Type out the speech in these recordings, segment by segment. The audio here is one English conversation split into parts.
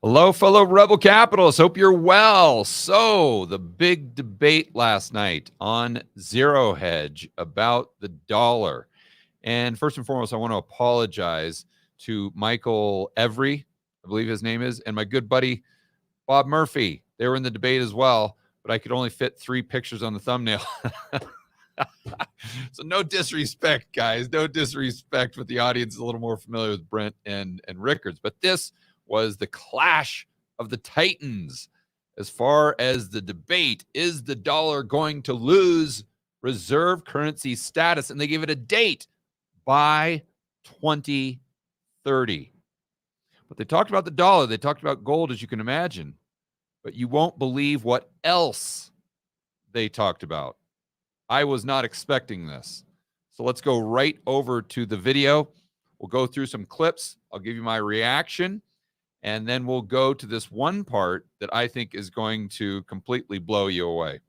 Hello, fellow Rebel Capitalists. Hope you're well. So, the big debate last night on Zero Hedge about the dollar. And first and foremost, I want to apologize to Michael Every, I believe his name is, and my good buddy Bob Murphy. They were in the debate as well, but I could only fit 3 pictures on the thumbnail. So no disrespect, guys. No disrespect, but the audience is a little more familiar with Brent and Rickards. But this was the clash of the Titans as far as the debate. Is the dollar going to lose reserve currency status? And they gave it a date by 2030. But they talked about the dollar. They talked about gold, as you can imagine. But you won't believe what else they talked about. I was not expecting this. So let's go right over to the video. We'll go through some clips. I'll give you my reaction. And then we'll go to this one part that I think is going to completely blow you away.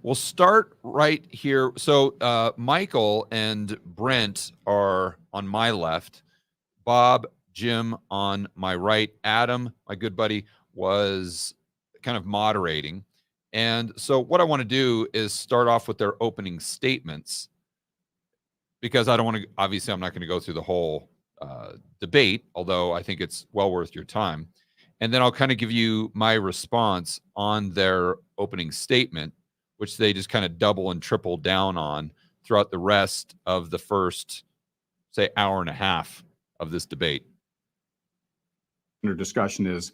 We'll start right here. So Michael and Brent are on my left. Bob, Jim on my right. Adam, my good buddy, was kind of moderating. And so what I want to do is start off with their opening statements, because I don't want to, obviously I'm not going to go through the whole debate, although I think it's well worth your time. And then I'll kind of give you my response on their opening statement, which they just kind of double and triple down on throughout the rest of the first, say, hour and a half of this debate. Under discussion is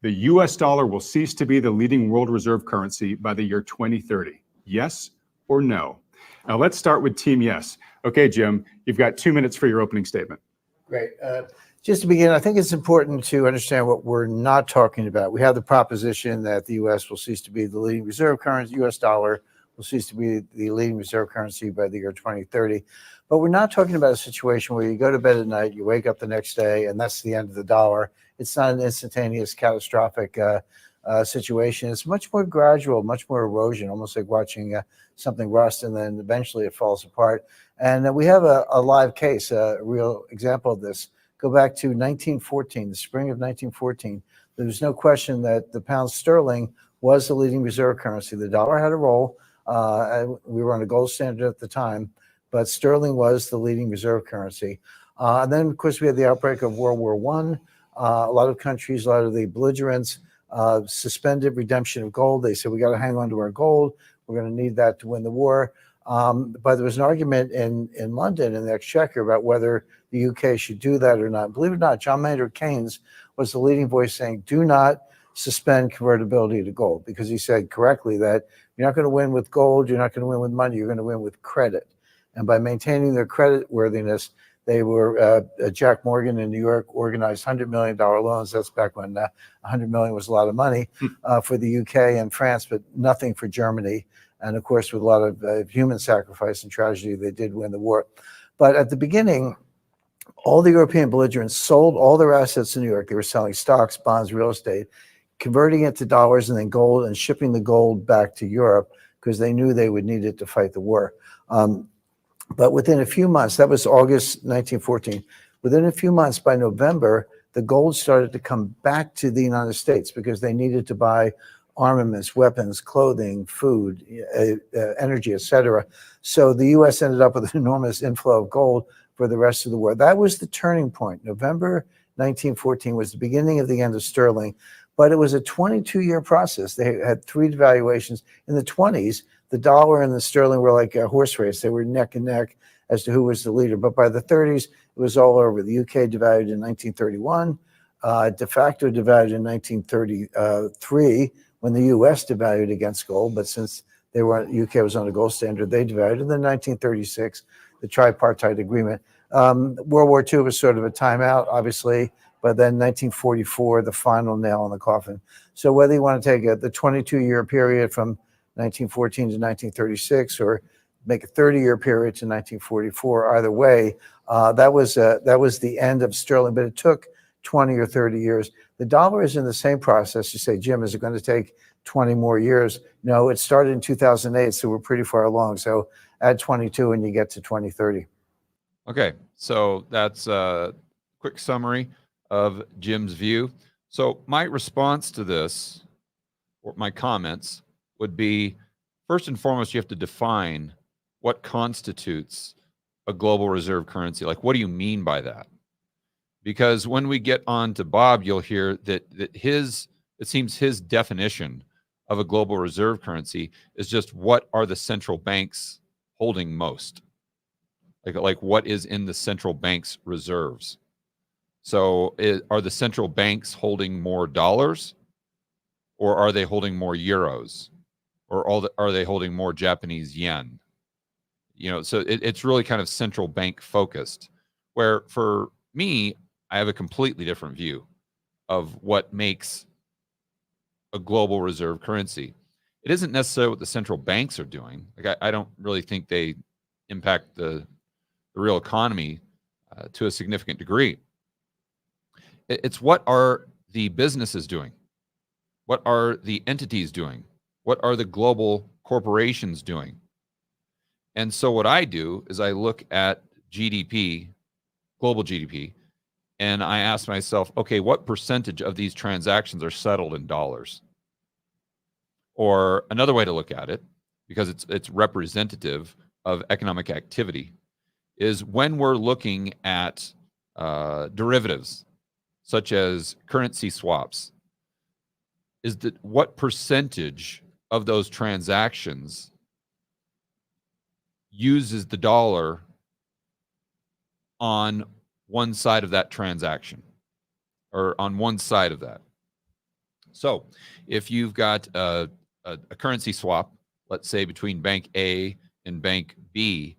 the US dollar will cease to be the leading world reserve currency by the year 2030. Yes or no? Now let's start with Team Yes. Okay, Jim, you've got 2 minutes for your opening statement. Great. Just to begin, I think it's important to understand what we're not talking about. We have the proposition that the U.S. will cease to be the leading reserve currency, U.S. dollar will cease to be the leading reserve currency by the year 2030. But we're not talking about a situation where you go to bed at night, you wake up the next day, and that's the end of the dollar. It's not an instantaneous, catastrophic situation. It's much more gradual, much more erosion, almost like watching something rust, and then eventually it falls apart. And we have a live case, a real example of this. Go back to 1914, the spring of 1914. There was no question that the pound sterling was the leading reserve currency. The dollar had a role. We were on a gold standard at the time, but sterling was the leading reserve currency. And then, of course, we had the outbreak of World War I. A lot of countries, a lot of the belligerents suspended redemption of gold. They said, we got to hang on to our gold. We're going to need that to win the war. But there was an argument in London, in the Exchequer, about whether the UK should do that or not. Believe it or not, John Maynard Keynes was the leading voice saying, do not suspend convertibility to gold, because he said correctly that you're not going to win with gold, you're not going to win with money, you're going to win with credit. And by maintaining their credit worthiness, they were, Jack Morgan in New York organized $100 million loans. That's back when $100 million was a lot of money for the UK and France, but nothing for Germany. And of course, with a lot of human sacrifice and tragedy, they did win the war. But at the beginning, all the European belligerents sold all their assets in New York. They were selling stocks, bonds, real estate, converting it to dollars and then gold, and shipping the gold back to Europe because they knew they would need it to fight the war. But within a few months, that was August 1914, within a few months, by November, the gold started to come back to the United States because they needed to buy armaments, weapons, clothing, food, energy, etc. So the U.S. ended up with an enormous inflow of gold for the rest of the war. That was the turning point. November 1914 was the beginning of the end of sterling, but it was a 22-year process. They had 3 devaluations. In the 20s, the dollar and the sterling were like a horse race. They were neck and neck as to who was the leader. But by the 30s, it was all over. The UK devalued in 1931, de facto devalued in 1933 when the US devalued against gold. But since they were, UK was on a gold standard, they devalued. And then 1936, the tripartite agreement. World War II was sort of a timeout, obviously. But then 1944, the final nail in the coffin. So whether you want to take the 22-year period from 1914 to 1936, or make a 30-year period to 1944. Either way, that was the end of sterling, but it took 20 or 30 years. The dollar is in the same process. You say, Jim, is it going to take 20 more years? No, it started in 2008, so we're pretty far along. So add 22 and you get to 2030. Okay, So that's a quick summary of Jim's view. So my response to this, or my comments, would be, first and foremost, you have to define what constitutes a global reserve currency. Like, what do you mean by that? Because when we get on to Bob, you'll hear that it seems his definition of a global reserve currency is just what are the central banks holding most? Like what is in the central bank's reserves? So are the central banks holding more dollars, or are they holding more euros, or are they holding more Japanese yen? So it's really kind of central bank focused, where for me, I have a completely different view of what makes a global reserve currency. It isn't necessarily what the central banks are doing. Like I don't really think they impact the real economy to a significant degree. It's what are the businesses doing? What are the entities doing? What are the global corporations doing? And so what I do is I look at GDP, global GDP, and I ask myself, okay, what percentage of these transactions are settled in dollars? Or another way to look at it, because it's representative of economic activity, is when we're looking at derivatives, such as currency swaps, is that what percentage of those transactions uses the dollar on one side of that transaction, or on one side of that. So if you've got a currency swap, let's say between bank A and bank B,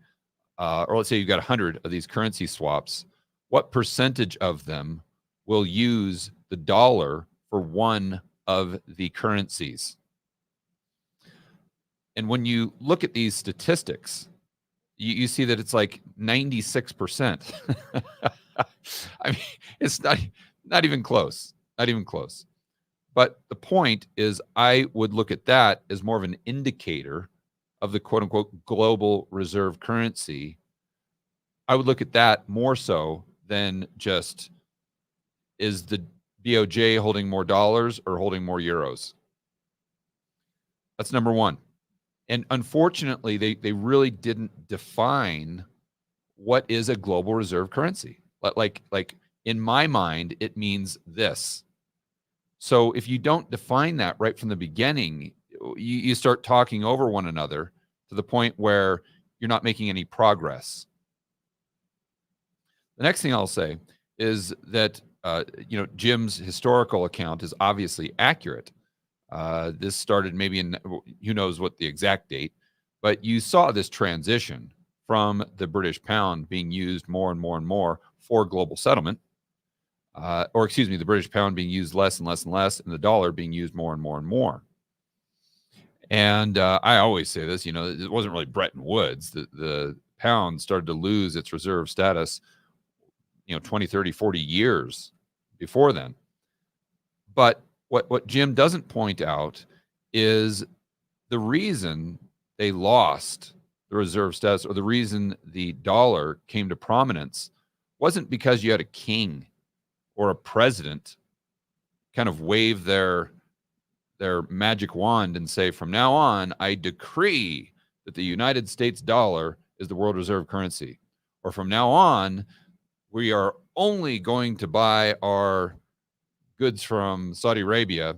or let's say you've got 100 of these currency swaps, what percentage of them will use the dollar for one of the currencies? And when you look at these statistics, you see that it's like 96%. I mean, it's not even close. Not even close. But the point is, I would look at that as more of an indicator of the quote unquote global reserve currency. I would look at that more so than just, is the BOJ holding more dollars or holding more euros? That's number one. And unfortunately, they really didn't define what is a global reserve currency. Like in my mind, it means this. So if you don't define that right from the beginning, you start talking over one another to the point where you're not making any progress. The next thing I'll say is that Jim's historical account is obviously accurate. This started maybe in, who knows what the exact date, but you saw this transition from the British pound being used more and more and more for global settlement, or excuse me, the British pound being used less and less and less, and the dollar being used more and more and more. And I always say this, it wasn't really Bretton Woods. The pound started to lose its reserve status, 20, 30, 40 years before then. But what Jim doesn't point out is the reason they lost the reserve status, or the reason the dollar came to prominence, wasn't because you had a king or a president kind of wave their magic wand and say, from now on, I decree that the United States dollar is the world reserve currency. Or from now on, we are only going to buy our goods from Saudi Arabia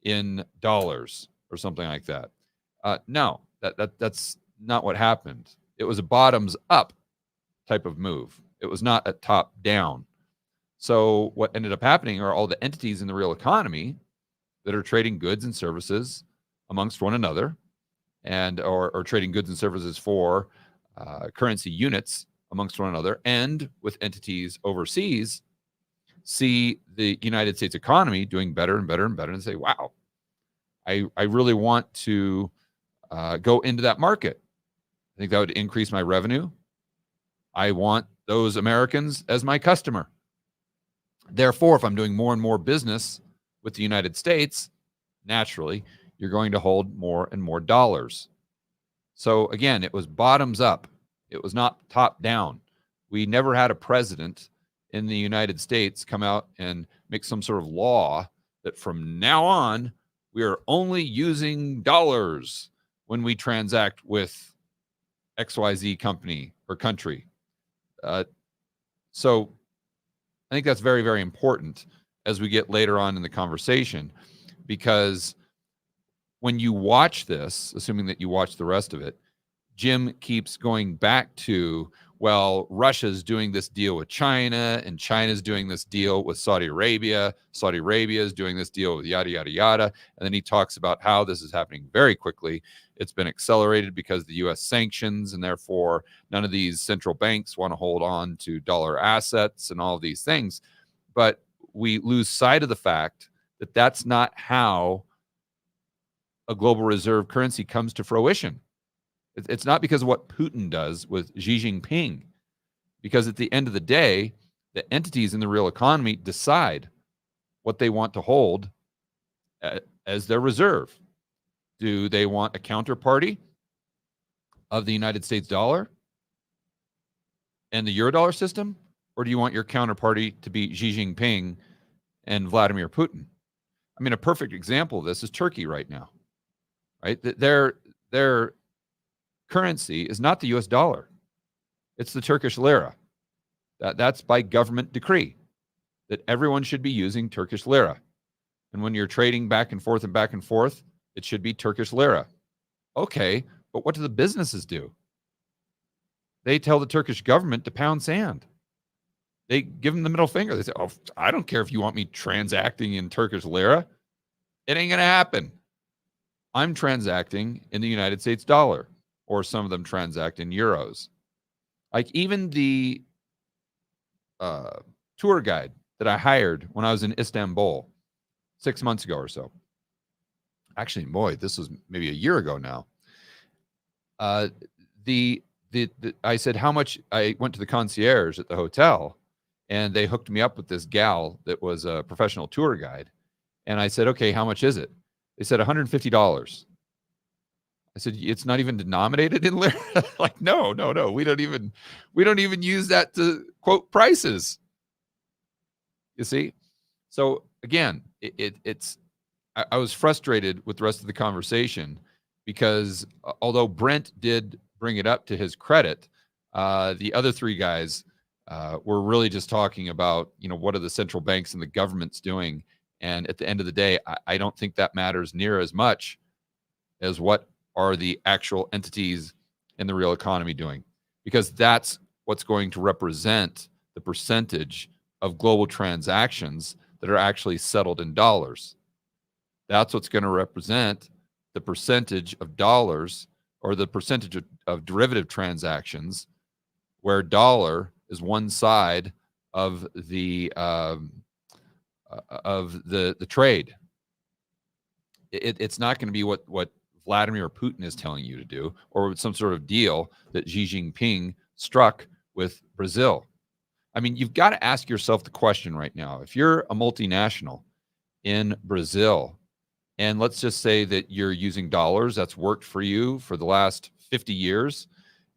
in dollars, or something like that. No, that's not what happened. It was a bottoms up type of move. It was not a top down. So what ended up happening are all the entities in the real economy that are trading goods and services amongst one another, and or trading goods and services for currency units amongst one another, and with entities overseas, see the United States economy doing better and better and better, and say, wow, I really want to go into that market. I think that would increase my revenue. I want those Americans as my customer. Therefore, if I'm doing more and more business with the United States, naturally, you're going to hold more and more dollars. So again, it was bottoms up. It was not top down. We never had a president in the United States come out and make some sort of law that from now on, we are only using dollars when we transact with XYZ company or country. So I think that's very, very important as we get later on in the conversation, because when you watch this, assuming that you watch the rest of it, Jim keeps going back to, well, Russia's doing this deal with China, and China's doing this deal with Saudi Arabia. Saudi Arabia is doing this deal with yada, yada, yada. And then he talks about how this is happening very quickly. It's been accelerated because of the U.S. sanctions, and therefore none of these central banks want to hold on to dollar assets and all of these things. But we lose sight of the fact that that's not how a global reserve currency comes to fruition. It's not because of what Putin does with Xi Jinping, because at the end of the day, the entities in the real economy decide what they want to hold as their reserve. Do they want a counterparty of the United States dollar and the Eurodollar system, or do you want your counterparty to be Xi Jinping and Vladimir Putin? I mean, a perfect example of this is Turkey right now, right? Their currency is not the US dollar. It's the Turkish lira. That's by government decree that everyone should be using Turkish lira. And when you're trading back and forth, it should be Turkish lira. Okay, but what do the businesses do? They tell the Turkish government to pound sand. They give them the middle finger. They say, oh, I don't care if you want me transacting in Turkish lira. It ain't going to happen. I'm transacting in the United States dollar, or some of them transact in euros. Like even the tour guide that I hired when I was in Istanbul 6 months ago or so. Actually, boy, this was maybe a year ago now. I said how much. I went to the concierge at the hotel, and they hooked me up with this gal that was a professional tour guide. And I said, okay, how much is it? They said $150. I said, it's not even denominated in lira. Like, no. We don't even use that to quote prices. You see? So again, I was frustrated with the rest of the conversation because although Brent did bring it up to his credit, the other three guys were really just talking about, what are the central banks and the governments doing? And at the end of the day, I don't think that matters near as much as what are the actual entities in the real economy doing, because that's what's going to represent the percentage of global transactions that are actually settled in dollars. That's what's going to represent the percentage of dollars, or the percentage of derivative transactions where dollar is one side of the trade. It's not going to be what Vladimir Putin is telling you to do, or some sort of deal that Xi Jinping struck with Brazil. I mean, you've got to ask yourself the question right now. If you're a multinational in Brazil, and let's just say that you're using dollars, that's worked for you for the last 50 years,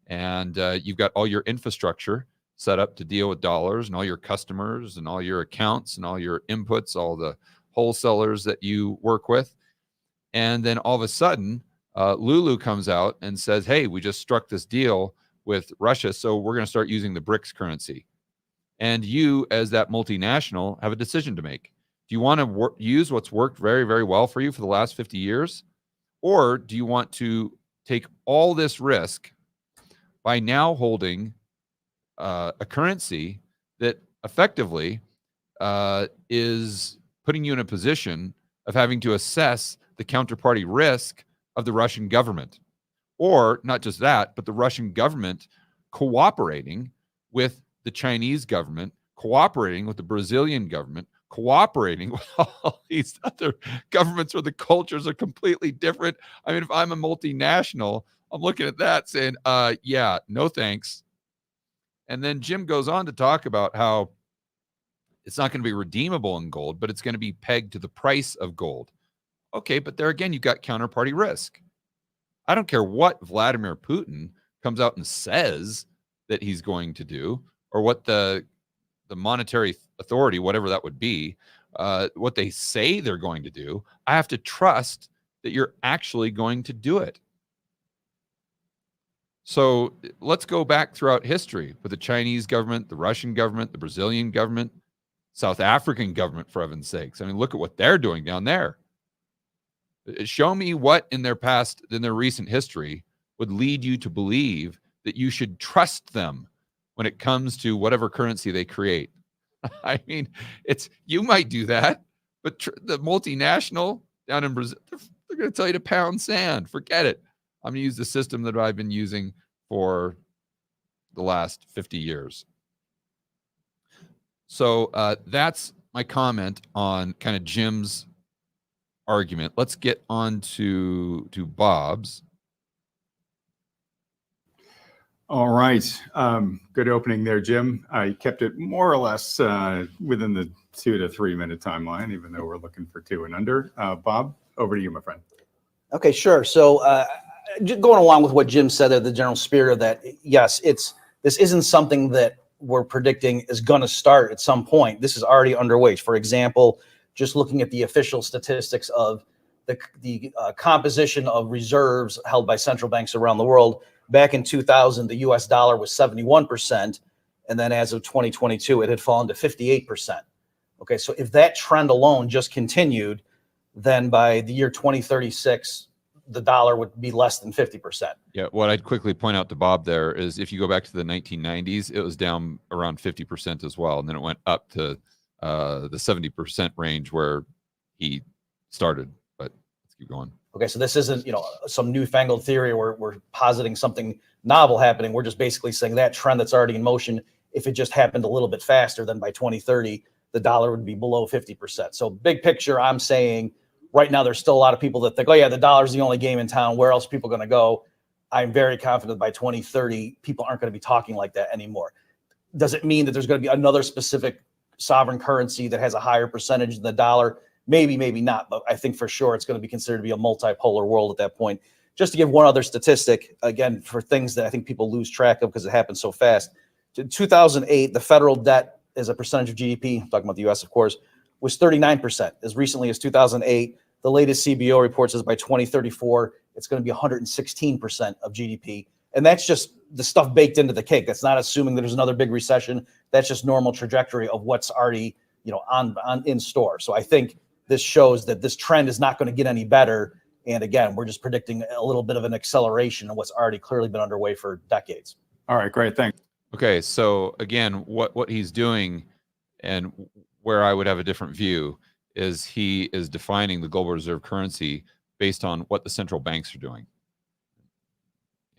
and you've got all your infrastructure set up to deal with dollars, and all your customers and all your accounts and all your inputs, all the wholesalers that you work with. And then all of a sudden, Lulu comes out and says, hey, we just struck this deal with Russia, so we're going to start using the BRICS currency. And you, as that multinational, have a decision to make. Do you want to use what's worked very, very well for you for the last 50 years? Or do you want to take all this risk by now holding a currency that effectively is putting you in a position of having to assess the counterparty risk of the Russian government? Or not just that, but the Russian government cooperating with the Chinese government, cooperating with the Brazilian government, cooperating with all these other governments where the cultures are completely different. I mean, if I'm a multinational, I'm looking at that saying, yeah, no thanks. And then Jim goes on to talk about how it's not going to be redeemable in gold, but it's going to be pegged to the price of gold. Okay, but there again, you've got counterparty risk. I don't care what Vladimir Putin comes out and says that he's going to do, or what the monetary authority, whatever that would be, what they say they're going to do. I have to trust that you're actually going to do it. So let's go back throughout history with the Chinese government, the Russian government, the Brazilian government, South African government, for heaven's sakes. I mean, look at what they're doing down there. Show me what in their recent history would lead you to believe that you should trust them when it comes to whatever currency they create. I mean, you might do that, but the multinational down in Brazil, they're going to tell you to pound sand. Forget it. I'm going to use the system that I've been using for the last 50 years. So that's my comment on kind of Jim's argument. Let's get on to Bob's. All right. Good opening there, Jim. I kept it more or less within the 2 to 3 minute timeline, even though we're looking for 2 and under. Bob, over to you, my friend. Okay, sure. So going along with what Jim said there, the general spirit of that, yes, this isn't something that we're predicting is going to start at some point. This is already underway. For example, just looking at the official statistics of the composition of reserves held by central banks around the world. Back in 2000, the US dollar was 71%. And then as of 2022, it had fallen to 58%. Okay, so if that trend alone just continued, then by the year 2036, the dollar would be less than 50%. Yeah, what I'd quickly point out to Bob there is if you go back to the 1990s, it was down around 50% as well. And then it went up to the 70% range where he started. But let's keep going. Okay, so this isn't, some newfangled theory where we're positing something novel happening. We're just basically saying that trend that's already in motion, if it just happened a little bit faster, then by 2030, the dollar would be below 50%. So big picture, I'm saying right now there's still a lot of people that think, oh yeah, the dollar's the only game in town. Where else are people going to go? I'm very confident by 2030, people aren't going to be talking like that anymore. Does it mean that there's going to be another specific sovereign currency that has a higher percentage than the dollar? Maybe, maybe not, but I think for sure it's going to be considered to be a multipolar world at that point. Just to give one other statistic, again, for things that I think people lose track of because it happens so fast. In 2008, the federal debt as a percentage of GDP, talking about the US, of course, was 39%. As recently as 2008, the latest CBO report says by 2034, it's going to be 116% of GDP. And that's just the stuff baked into the cake. That's not assuming that there's another big recession. That's just normal trajectory of what's already, on in store. So I think this shows that this trend is not going to get any better. And again, we're just predicting a little bit of an acceleration of what's already clearly been underway for decades. All right, great. Thanks. Okay, so again, what he's doing and where I would have a different view is he is defining the global reserve currency based on what the central banks are doing.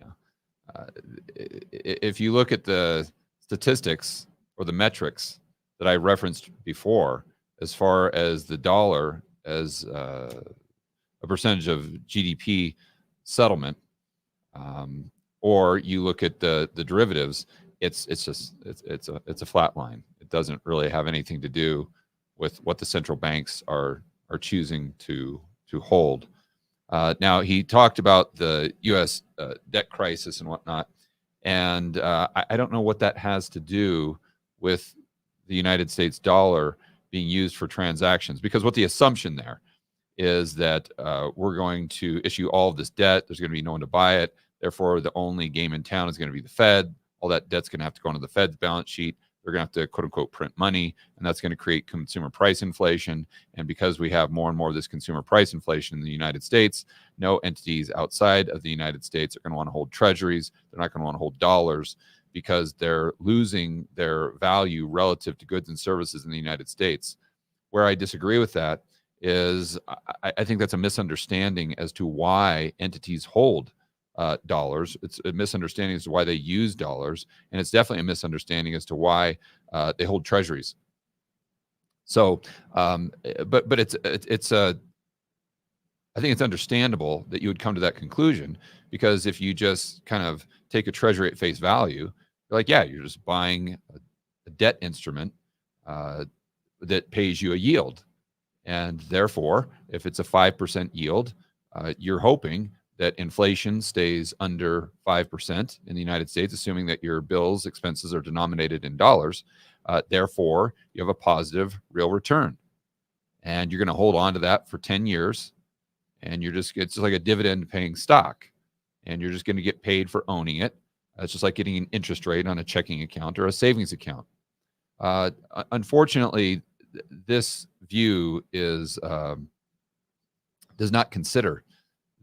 Yeah. If you look at the statistics or the metrics that I referenced before, as far as the dollar as a percentage of GDP settlement, or you look at the derivatives, it's a flat line. It doesn't really have anything to do with what the central banks are choosing to hold. Now he talked about the U.S. Debt crisis and whatnot, and I don't know what that has to do with the United States dollar being used for transactions, because what the assumption there is that we're going to issue all of this debt. There's going to be no one to buy it. Therefore, the only game in town is going to be the Fed. All that debt's going to have to go onto the Fed's balance sheet. They're going to have to, quote unquote, print money, and that's going to create consumer price inflation. And because we have more and more of this consumer price inflation in the United States, no entities outside of the United States are going to want to hold treasuries. They're not going to want to hold dollars because they're losing their value relative to goods and services in the United States. Where I disagree with that is I think that's a misunderstanding as to why entities hold dollars. It's a misunderstanding as to why they use dollars, and it's definitely a misunderstanding as to why they hold treasuries. So, but it's I think it's understandable that you would come to that conclusion, because if you just kind of take a treasury at face value, you're like, yeah, you're just buying a debt instrument that pays you a yield. And therefore, if it's a 5% yield, you're hoping that inflation stays under 5% in the United States, assuming that your bills, expenses are denominated in dollars. Therefore, you have a positive real return. And you're going to hold on to that for 10 years. And it's just like a dividend paying stock. And you're just going to get paid for owning it. It's just like getting an interest rate on a checking account or a savings account. Unfortunately, this view does not consider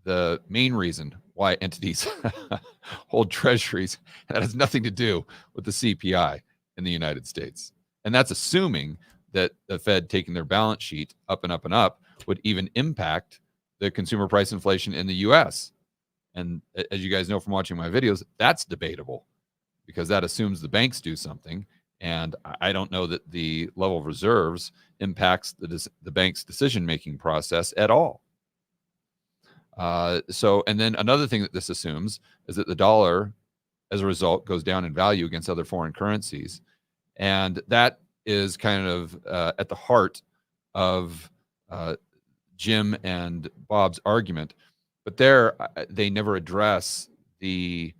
the main reason why entities hold treasuries. That has nothing to do with the CPI in the United States. And that's assuming that the Fed taking their balance sheet up and up and up would even impact the consumer price inflation in the US. And as you guys know from watching my videos, that's debatable because that assumes the banks do something. And I don't know that the level of reserves impacts the bank's decision-making process at all. And then another thing that this assumes is that the dollar, as a result, goes down in value against other foreign currencies. And that is kind of at the heart of Jim and Bob's argument. But they never address the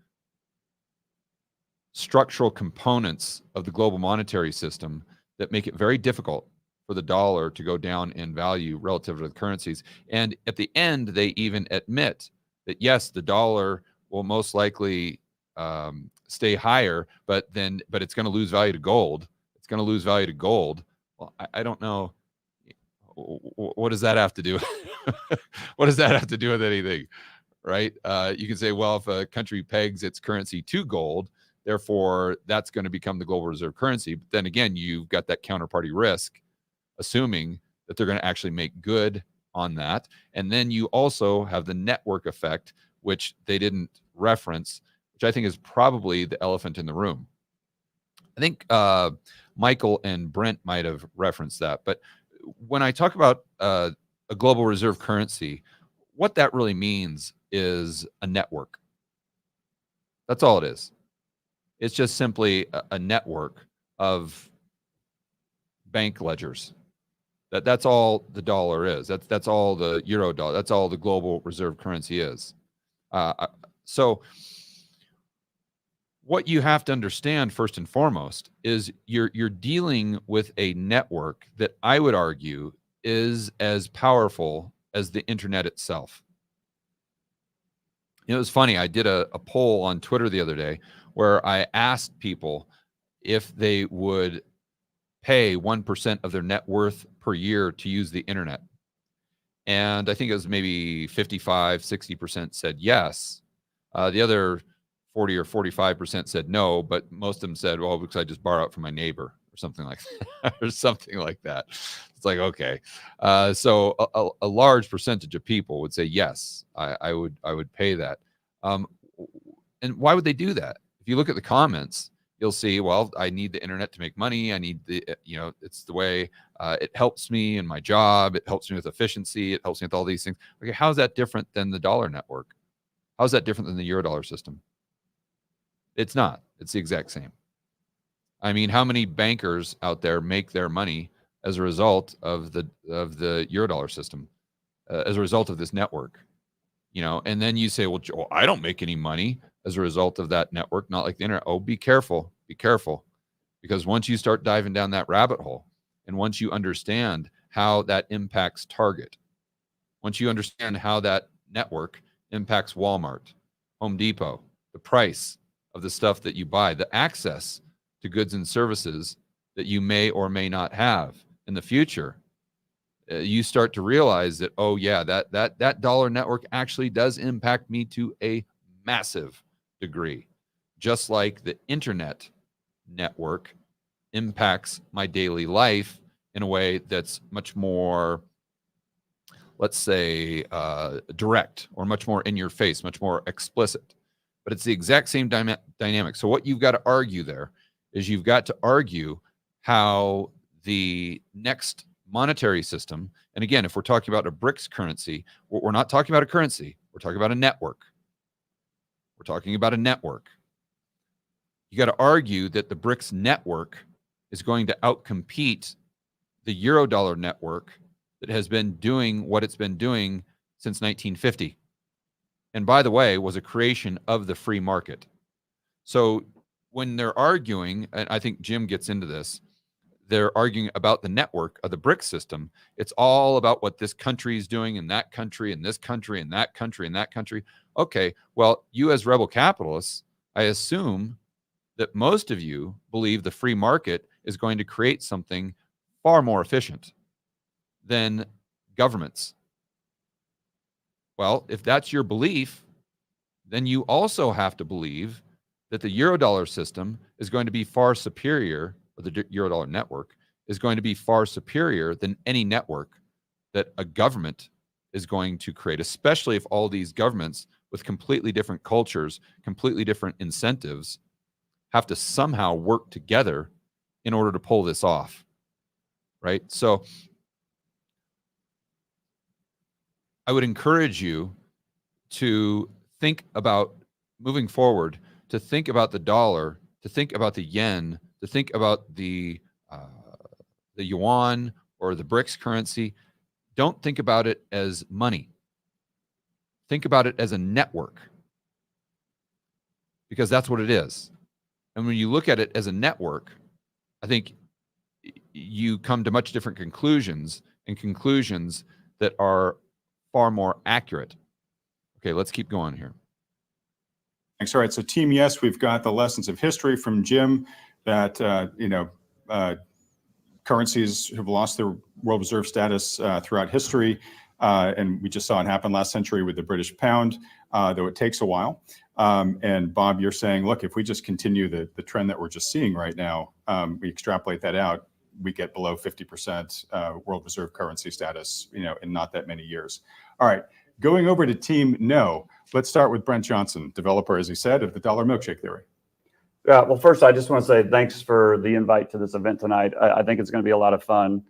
structural components of the global monetary system that make it very difficult for the dollar to go down in value relative to the currencies. And at the end, they even admit that, yes, the dollar will most likely stay higher, but it's going to lose value to gold. It's going to lose value to gold. Well, I don't know. What does that have to do? What does that have to do with anything? Right? You can say, well, if a country pegs its currency to gold, therefore that's going to become the global reserve currency. But then again, you've got that counterparty risk, assuming that they're going to actually make good on that. And then you also have the network effect, which they didn't reference, which I think is probably the elephant in the room. I think Michael and Brent might have referenced that. But when I talk about a global reserve currency, what that really means is a network. That's all it is. It's just simply a network of bank ledgers. That's all the dollar is. That's all the euro dollar. That's all the global reserve currency is. So what you have to understand first and foremost is you're dealing with a network that I would argue is as powerful as the internet itself. It was funny. I did a poll on Twitter the other day where I asked people if they would pay 1% of their net worth per year to use the internet. And I think it was maybe 55, 60% said yes. The other 40 or 45% said no, but most of them said, well, because I just borrow it from my neighbor or something like that, or something like that. It's like, okay. So a large percentage of people would say, yes, I would pay that. And why would they do that? If you look at the comments, you'll see, well, I need the internet to make money. I need it's the way it helps me in my job. It helps me with efficiency. It helps me with all these things. Okay, how is that different than the dollar network? How is that different than the Eurodollar system? It's not. It's the exact same. I mean, how many bankers out there make their money as a result of the Eurodollar system, as a result of this network? And then you say, well, I don't make any money as a result of that network, not like the internet. Oh, be careful, because once you start diving down that rabbit hole, and once you understand how that impacts Target, once you understand how that network impacts Walmart, Home Depot, the price of the stuff that you buy, the access to goods and services that you may or may not have in the future, you start to realize that, oh yeah, that dollar network actually does impact me to a massive degree, just like the internet network impacts my daily life in a way that's much more, let's say, direct, or much more in your face, much more explicit. But it's the exact same dynamic. So what you've got to argue there is you've got to argue how the next monetary system, and again, if we're talking about a BRICS currency, we're not talking about a currency. We're talking about a network. We're talking about a network. You got to argue that the BRICS network is going to outcompete the Eurodollar network that has been doing what it's been doing since 1950. and by the way, was a creation of the free market. So when they're arguing, and I think Jim gets into this, they're arguing about the network of the BRICS system. It's all about what this country is doing in that country and this country and that country and that country. Okay, well, you as rebel capitalists, I assume that most of you believe the free market is going to create something far more efficient than governments. Well, if that's your belief, then you also have to believe that the Eurodollar system is going to be far superior, or the Eurodollar network is going to be far superior than any network that a government is going to create, especially if all these governments with completely different cultures, completely different incentives, have to somehow work together in order to pull this off, right? So I would encourage you to think about moving forward, to think about the dollar, to think about the yen, to think about the yuan or the BRICS currency. Don't think about it as money. Think about it as a network, because that's what it is. And when you look at it as a network, I think you come to much different conclusions, and conclusions that are far more accurate. Okay, let's keep going here. Thanks. All right. So Team Yes, we've got the lessons of history from Jim that, currencies have lost their world reserve status throughout history. And we just saw it happen last century with the British pound, though it takes a while. And Bob, you're saying, look, if we just continue the trend that we're just seeing right now, we extrapolate that out, we get below 50% world reserve currency status, in not that many years. All right, going over to Team No, let's start with Brent Johnson, developer, as he said, of the dollar milkshake theory. Yeah, well, first, I just want to say thanks for the invite to this event tonight. I think it's going to be a lot of fun.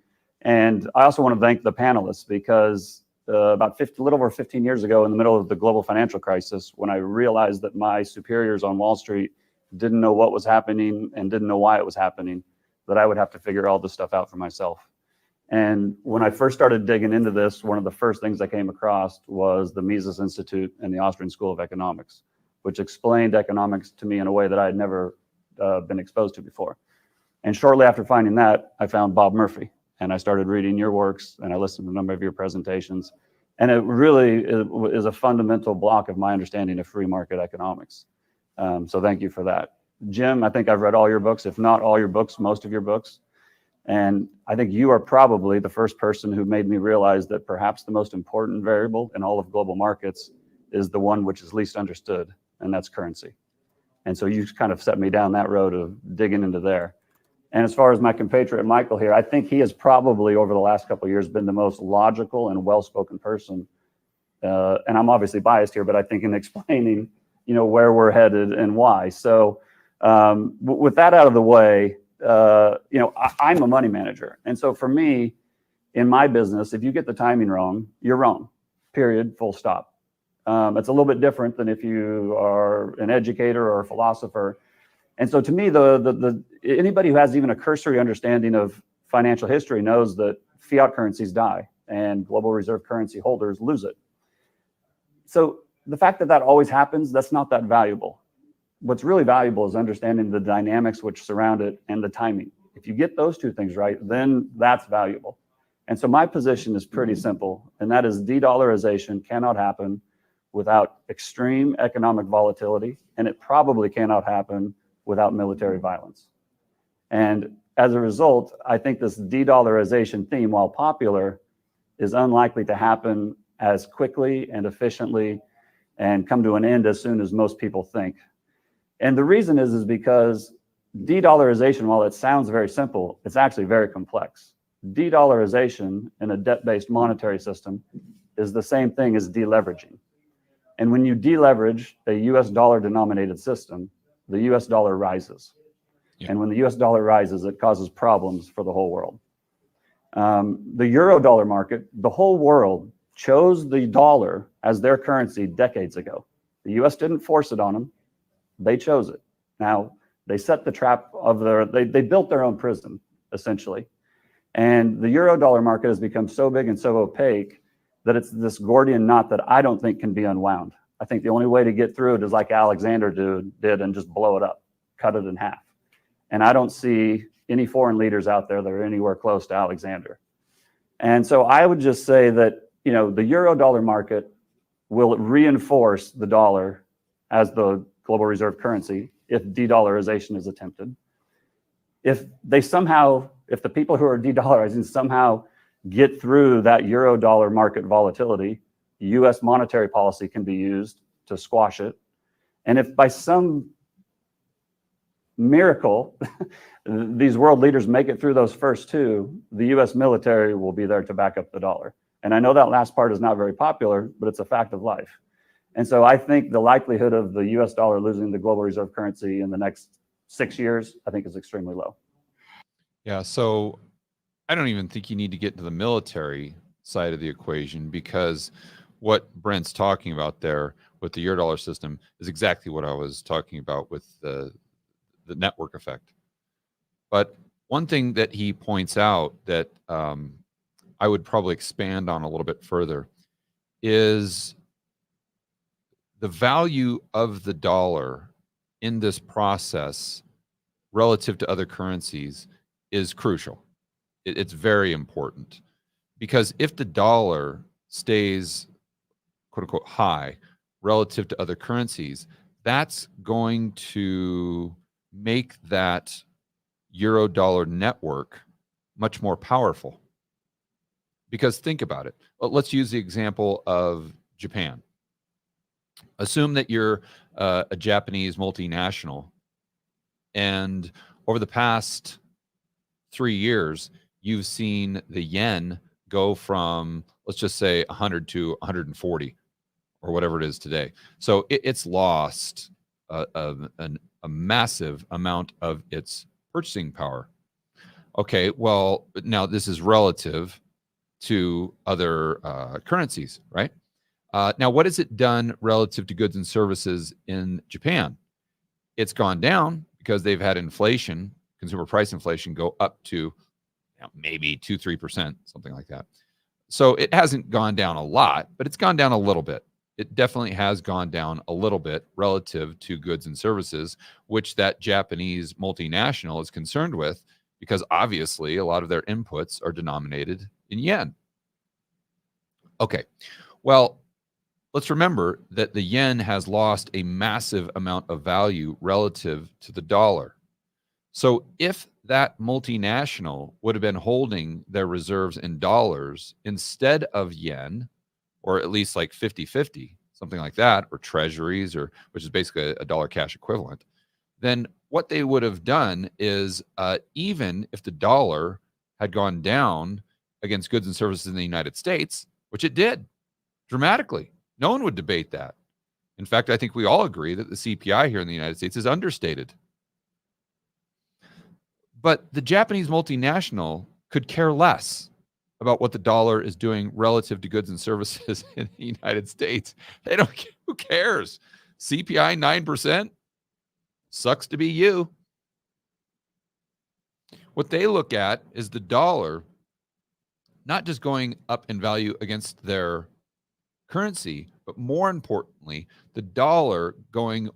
And I also want to thank the panelists, because about a little over 15 years ago, in the middle of the global financial crisis, when I realized that my superiors on Wall Street didn't know what was happening and didn't know why it was happening, that I would have to figure all this stuff out for myself. And when I first started digging into this, one of the first things I came across was the Mises Institute and the Austrian School of Economics, which explained economics to me in a way that I had never been exposed to before. And shortly after finding that, I found Bob Murphy, and I started reading your works, and I listened to a number of your presentations. And it really is a fundamental block of my understanding of free market economics. So thank you for that. Jim, I think I've read all your books, if not all your books, most of your books. And I think you are probably the first person who made me realize that perhaps the most important variable in all of global markets is the one which is least understood, and that's currency. And so you kind of set me down that road of digging into there. And as far as my compatriot Michael here, I think he has probably over the last couple of years been the most logical and well-spoken person. And I'm obviously biased here, but I think in explaining, where we're headed and why. So with that out of the way, I'm a money manager. And so for me, in my business, if you get the timing wrong, you're wrong, period, full stop. It's a little bit different than if you are an educator or a philosopher. And so to me, anybody who has even a cursory understanding of financial history knows that fiat currencies die and global reserve currency holders lose it. So the fact that that always happens, that's not that valuable. What's really valuable is understanding the dynamics which surround it and the timing. If you get those two things right, then that's valuable. And so my position is pretty simple, and that is de-dollarization cannot happen without extreme economic volatility, and it probably cannot happen without military violence. And as a result, I think this de-dollarization theme, while popular, is unlikely to happen as quickly and efficiently and come to an end as soon as most people think. And the reason is because de-dollarization, while it sounds very simple, it's actually very complex. De-dollarization in a debt-based monetary system is the same thing as deleveraging. And when you deleverage a US dollar denominated system, the US dollar rises. Yeah. And when the US dollar rises, it causes problems for the whole world. The euro dollar market, the whole world chose the dollar as their currency decades ago. The US didn't force it on them. They chose it. Now, they set the trap of they built their own prison, essentially. And the euro dollar market has become so big and so opaque that it's this Gordian knot that I don't think can be unwound. I think the only way to get through it is like Alexander did and just blow it up, cut it in half. And I don't see any foreign leaders out there that are anywhere close to Alexander. And so I would just say that, the euro dollar market will reinforce the dollar as the global reserve currency if de-dollarization is attempted. If the people who are de-dollarizing somehow get through that euro dollar market volatility, US monetary policy can be used to squash it. And if by some miracle, these world leaders make it through those first two, the US military will be there to back up the dollar. And I know that last part is not very popular, but it's a fact of life. And so I think the likelihood of the US dollar losing the global reserve currency in the next 6 years, I think is extremely low. Yeah. So I don't even think you need to get into the military side of the equation, because what Brent's talking about there with the Eurodollar system is exactly what I was talking about with the network effect. But one thing that he points out that I would probably expand on a little bit further is the value of the dollar in this process relative to other currencies is crucial. It's very important, because if the dollar stays quote unquote high relative to other currencies, that's going to make that euro dollar network much more powerful. Because think about it. Let's use the example of Japan. Assume that you're a Japanese multinational, and over the past 3 years, you've seen the yen go from, let's just say, 100 to 140 or whatever it is today. So it's lost a massive amount of its purchasing power. Okay, well, now this is relative to other currencies, right? Now, what has it done relative to goods and services in Japan? It's gone down because they've had inflation, consumer price inflation, go up to maybe 2-3%, something like that. So it hasn't gone down a lot, but it's gone down a little bit. It definitely has gone down a little bit relative to goods and services, which that Japanese multinational is concerned with, because obviously a lot of their inputs are denominated in yen. Okay, well, let's remember that the yen has lost a massive amount of value relative to the dollar. So if that multinational would have been holding their reserves in dollars instead of yen, or at least like 50-50, something like that, or treasuries, or which is basically a dollar cash equivalent, then what they would have done is even if the dollar had gone down against goods and services in the United States, which it did dramatically, no one would debate that. In fact, I think we all agree that the CPI here in the United States is understated. But the Japanese multinational could care less about what the dollar is doing relative to goods and services in the United States. They don't, who cares? CPI 9%? Sucks to be you. What they look at is the dollar not just going up in value against their currency, but more importantly, the dollar going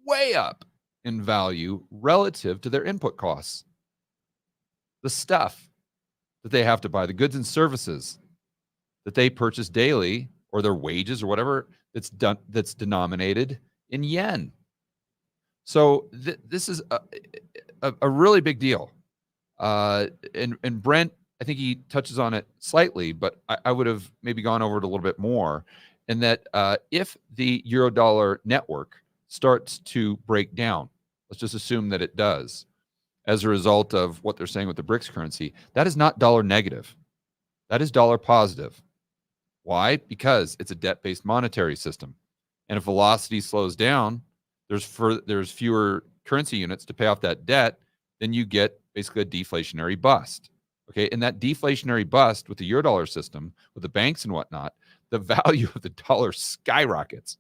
way up in value relative to their input costs. The stuff that they have to buy, the goods and services that they purchase daily, or their wages or whatever that's denominated in yen. So this is a really big deal. And Brent, I think he touches on it slightly, but I would have maybe gone over it a little bit more. And that if the Eurodollar network starts to break down, let's just assume that it does, as a result of what they're saying with the BRICS currency, that is not dollar negative. That is dollar positive. Why? Because it's a debt-based monetary system. And if velocity slows down, there's fewer currency units to pay off that debt, then you get basically a deflationary bust. Okay, and that deflationary bust with the Eurodollar system, with the banks and whatnot, the value of the dollar skyrockets.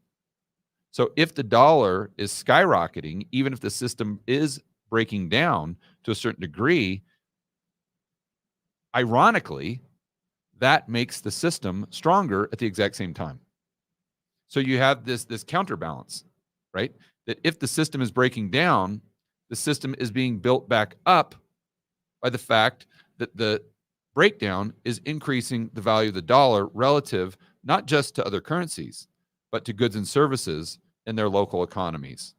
So if the dollar is skyrocketing, even if the system is breaking down to a certain degree, ironically, that makes the system stronger at the exact same time. So you have this counterbalance, right? That if the system is breaking down, the system is being built back up by the fact that the breakdown is increasing the value of the dollar relative not just to other currencies, but to goods and services in their local economies.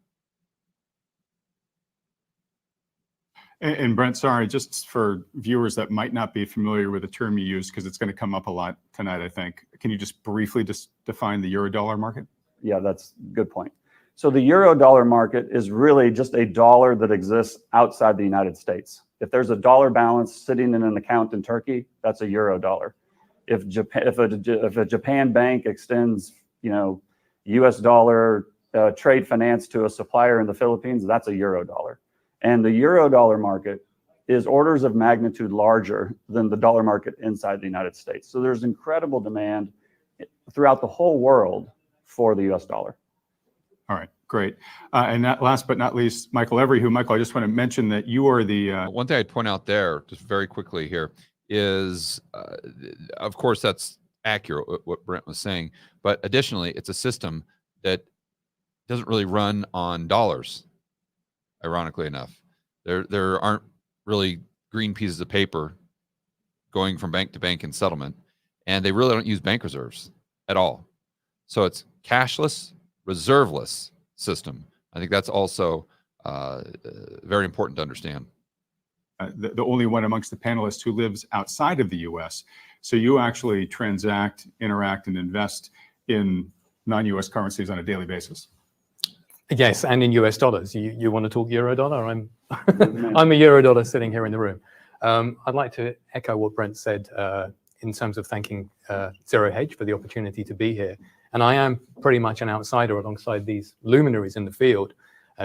And Brent, sorry, just for viewers that might not be familiar with the term you use, because it's going to come up a lot tonight, I think. Can you just briefly define the euro-dollar market? Yeah, that's a good point. So the euro dollar market is really just a dollar that exists outside the United States. If there's a dollar balance sitting in an account in Turkey, that's a euro dollar. If a Japan bank extends, U.S. dollar trade finance to a supplier in the Philippines, that's a euro dollar. And the euro dollar market is orders of magnitude larger than the dollar market inside the United States. So there's incredible demand throughout the whole world for the US dollar. All right, great. And last but not least, Michael Every, Michael, I just want to mention that you are the... One thing I'd point out there, just very quickly here, is, of course, that's accurate, what Brent was saying. But additionally, it's a system that doesn't really run on dollars, ironically enough. There aren't really green pieces of paper going from bank to bank in settlement, and they really don't use bank reserves at all. So it's cashless, reserveless system. I think that's also very important to understand. The only one amongst the panelists who lives outside of the U.S. So you actually transact, interact, and invest in non-U.S. currencies on a daily basis. Yes, and in US dollars. You want to talk euro dollar? I'm a euro dollar sitting here in the room. I'd like to echo what Brent said in terms of thanking Zero Hedge for the opportunity to be here. And I am pretty much an outsider alongside these luminaries in the field,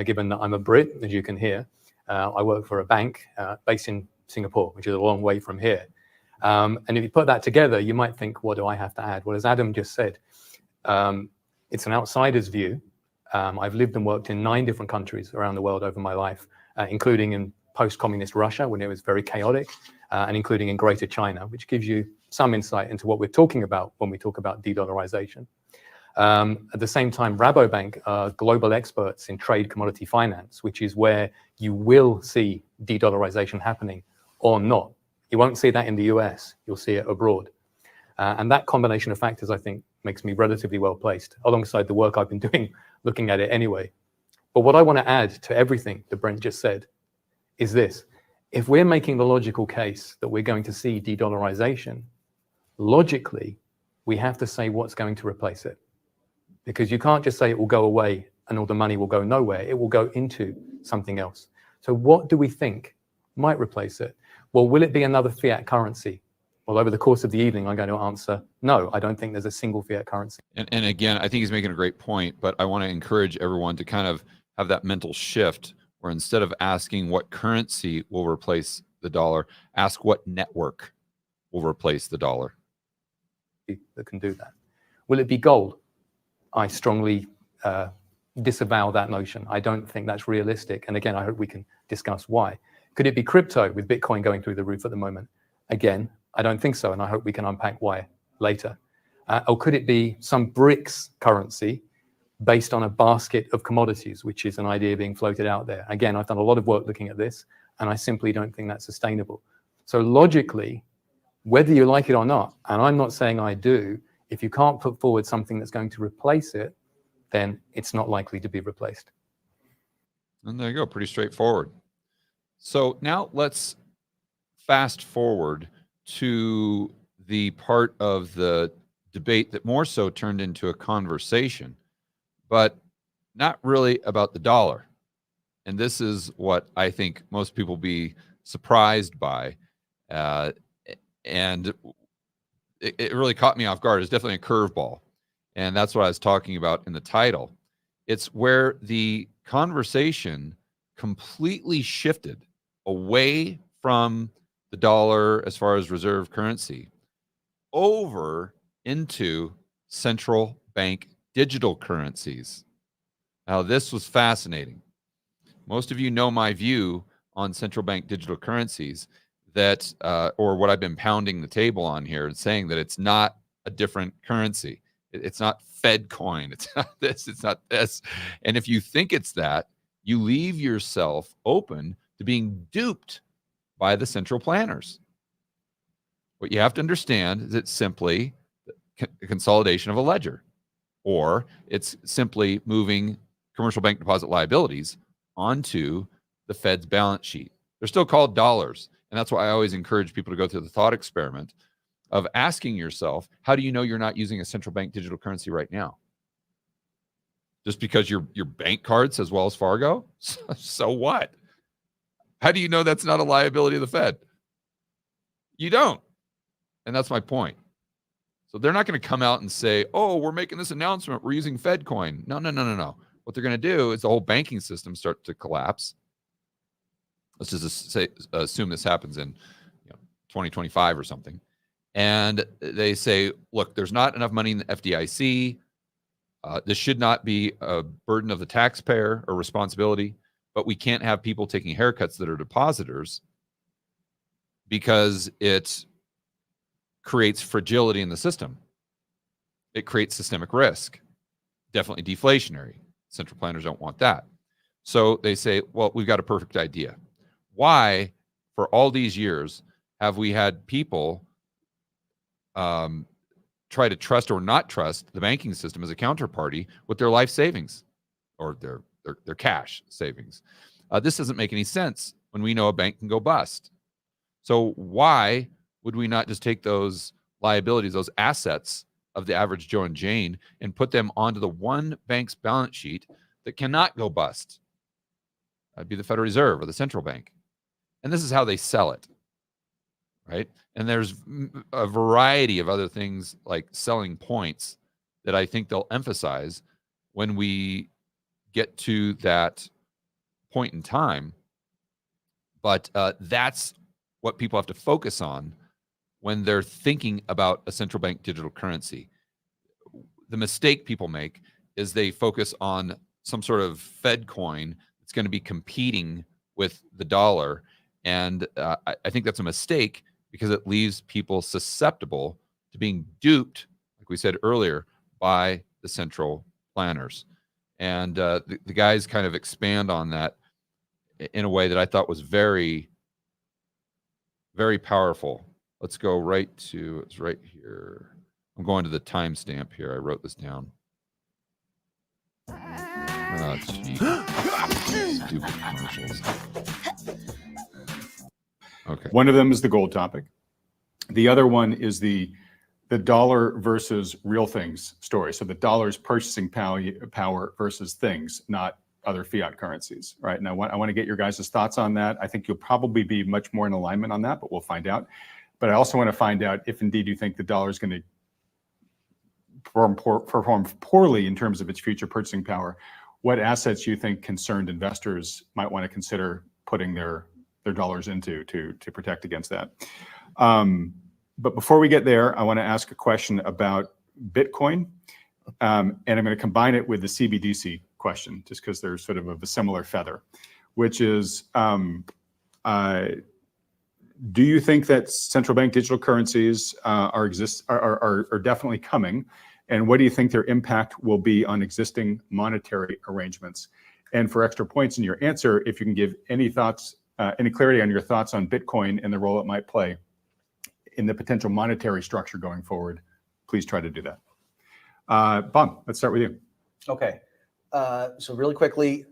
given that I'm a Brit, as you can hear. I work for a bank based in Singapore, which is a long way from here. And if you put that together, you might think, what do I have to add? Well, as Adam just said, it's an outsider's view. I've lived and worked in 9 different countries around the world over my life, including in post-communist Russia when it was very chaotic, and including in Greater China, which gives you some insight into what we're talking about when we talk about de-dollarization. At the same time, Rabobank are global experts in trade commodity finance, which is where you will see de-dollarization happening or not. You won't see that in the US, you'll see it abroad. And that combination of factors, I think, makes me relatively well placed, alongside the work I've been doing, looking at it anyway. But what I want to add to everything that Brent just said is this. If we're making the logical case that we're going to see de-dollarization, logically, we have to say what's going to replace it. Because you can't just say it will go away and all the money will go nowhere. It will go into something else. So what do we think might replace it? Well, will it be another fiat currency? Well, over the course of the evening, I'm going to answer, no, I don't think there's a single fiat currency. And again, I think he's making a great point, but I want to encourage everyone to kind of have that mental shift where instead of asking what currency will replace the dollar, ask what network will replace the dollar. That can do that. Will it be gold? I strongly disavow that notion. I don't think that's realistic. And again, I hope we can discuss why. Could it be crypto with Bitcoin going through the roof at the moment? Again, I don't think so. And I hope we can unpack why later. Or could it be some BRICS currency based on a basket of commodities, which is an idea being floated out there? Again, I've done a lot of work looking at this, and I simply don't think that's sustainable. So logically, whether you like it or not, and I'm not saying I do, if you can't put forward something that's going to replace it, then it's not likely to be replaced. And there you go, pretty straightforward. So now let's fast forward to the part of the debate that more so turned into a conversation, but not really about the dollar. And this is what I think most people will be surprised by. And it really caught me off guard. It's definitely a curveball. And that's what I was talking about in the title. It's where the conversation completely shifted away from the dollar as far as reserve currency over into central bank digital currencies. Now, this was fascinating. Most of you know my view on central bank digital currencies, that or what I've been pounding the table on here and saying that it's not a different currency. It's not Fed coin. It's not this. It's not this. And if you think it's that, you leave yourself open to being duped by the central planners. What you have to understand is it's simply a consolidation of a ledger, or it's simply moving commercial bank deposit liabilities onto the Fed's balance sheet. They're still called dollars. And that's why I always encourage people to go through the thought experiment of asking yourself, how do you know you're not using a central bank digital currency right now? Just because your bank card says Wells Fargo? So what? How do you know that's not a liability of the Fed? You don't. And that's my point. So they're not going to come out and say, oh, we're making this announcement, we're using Fed coin. No. What they're going to do is the whole banking system start to collapse. Let's just assume this happens in 2025 or something. And they say, look, there's not enough money in the FDIC. This should not be a burden of the taxpayer or responsibility, but we can't have people taking haircuts that are depositors because it creates fragility in the system. It creates systemic risk, definitely deflationary. Central planners don't want that. So they say, well, we've got a perfect idea. Why, for all these years, have we had people try to trust or not trust the banking system as a counterparty with their life savings or their cash savings? This doesn't make any sense when we know a bank can go bust. So why would we not just take those liabilities, those assets of the average Joe and Jane, and put them onto the one bank's balance sheet that cannot go bust? That'd be the Federal Reserve or the central bank. And this is how they sell it, right? And there's a variety of other things like selling points that I think they'll emphasize when we get to that point in time. But that's what people have to focus on when they're thinking about a central bank digital currency. The mistake people make is they focus on some sort of Fed coin that's going to be competing with the dollar. And I think that's a mistake because it leaves people susceptible to being duped, like we said earlier, by the central planners. And the guys kind of expand on that in a way that I thought was very, very powerful. Let's go right to, it's right here. I'm going to the timestamp here. I wrote this down. Oh, geez. Stupid commercials. Okay. One of them is the gold topic. The other one is the dollar versus real things story. So the dollar's purchasing power versus things, not other fiat currencies, right? And I want to get your guys' thoughts on that. I think you'll probably be much more in alignment on that, but we'll find out. But I also want to find out if indeed you think the dollar is going to perform poorly in terms of its future purchasing power. What assets you think concerned investors might want to consider putting their dollars into to protect against that. But before we get there, I want to ask a question about Bitcoin. And I'm going to combine it with the CBDC question, just because they're sort of a similar feather, which is, do you think that central bank digital currencies are definitely coming? And what do you think their impact will be on existing monetary arrangements? And for extra points in your answer, if you can give any thoughts, any clarity on your thoughts on Bitcoin and the role it might play in the potential monetary structure going forward, please try to do that. Bob, let's start with you. Okay. So really quickly,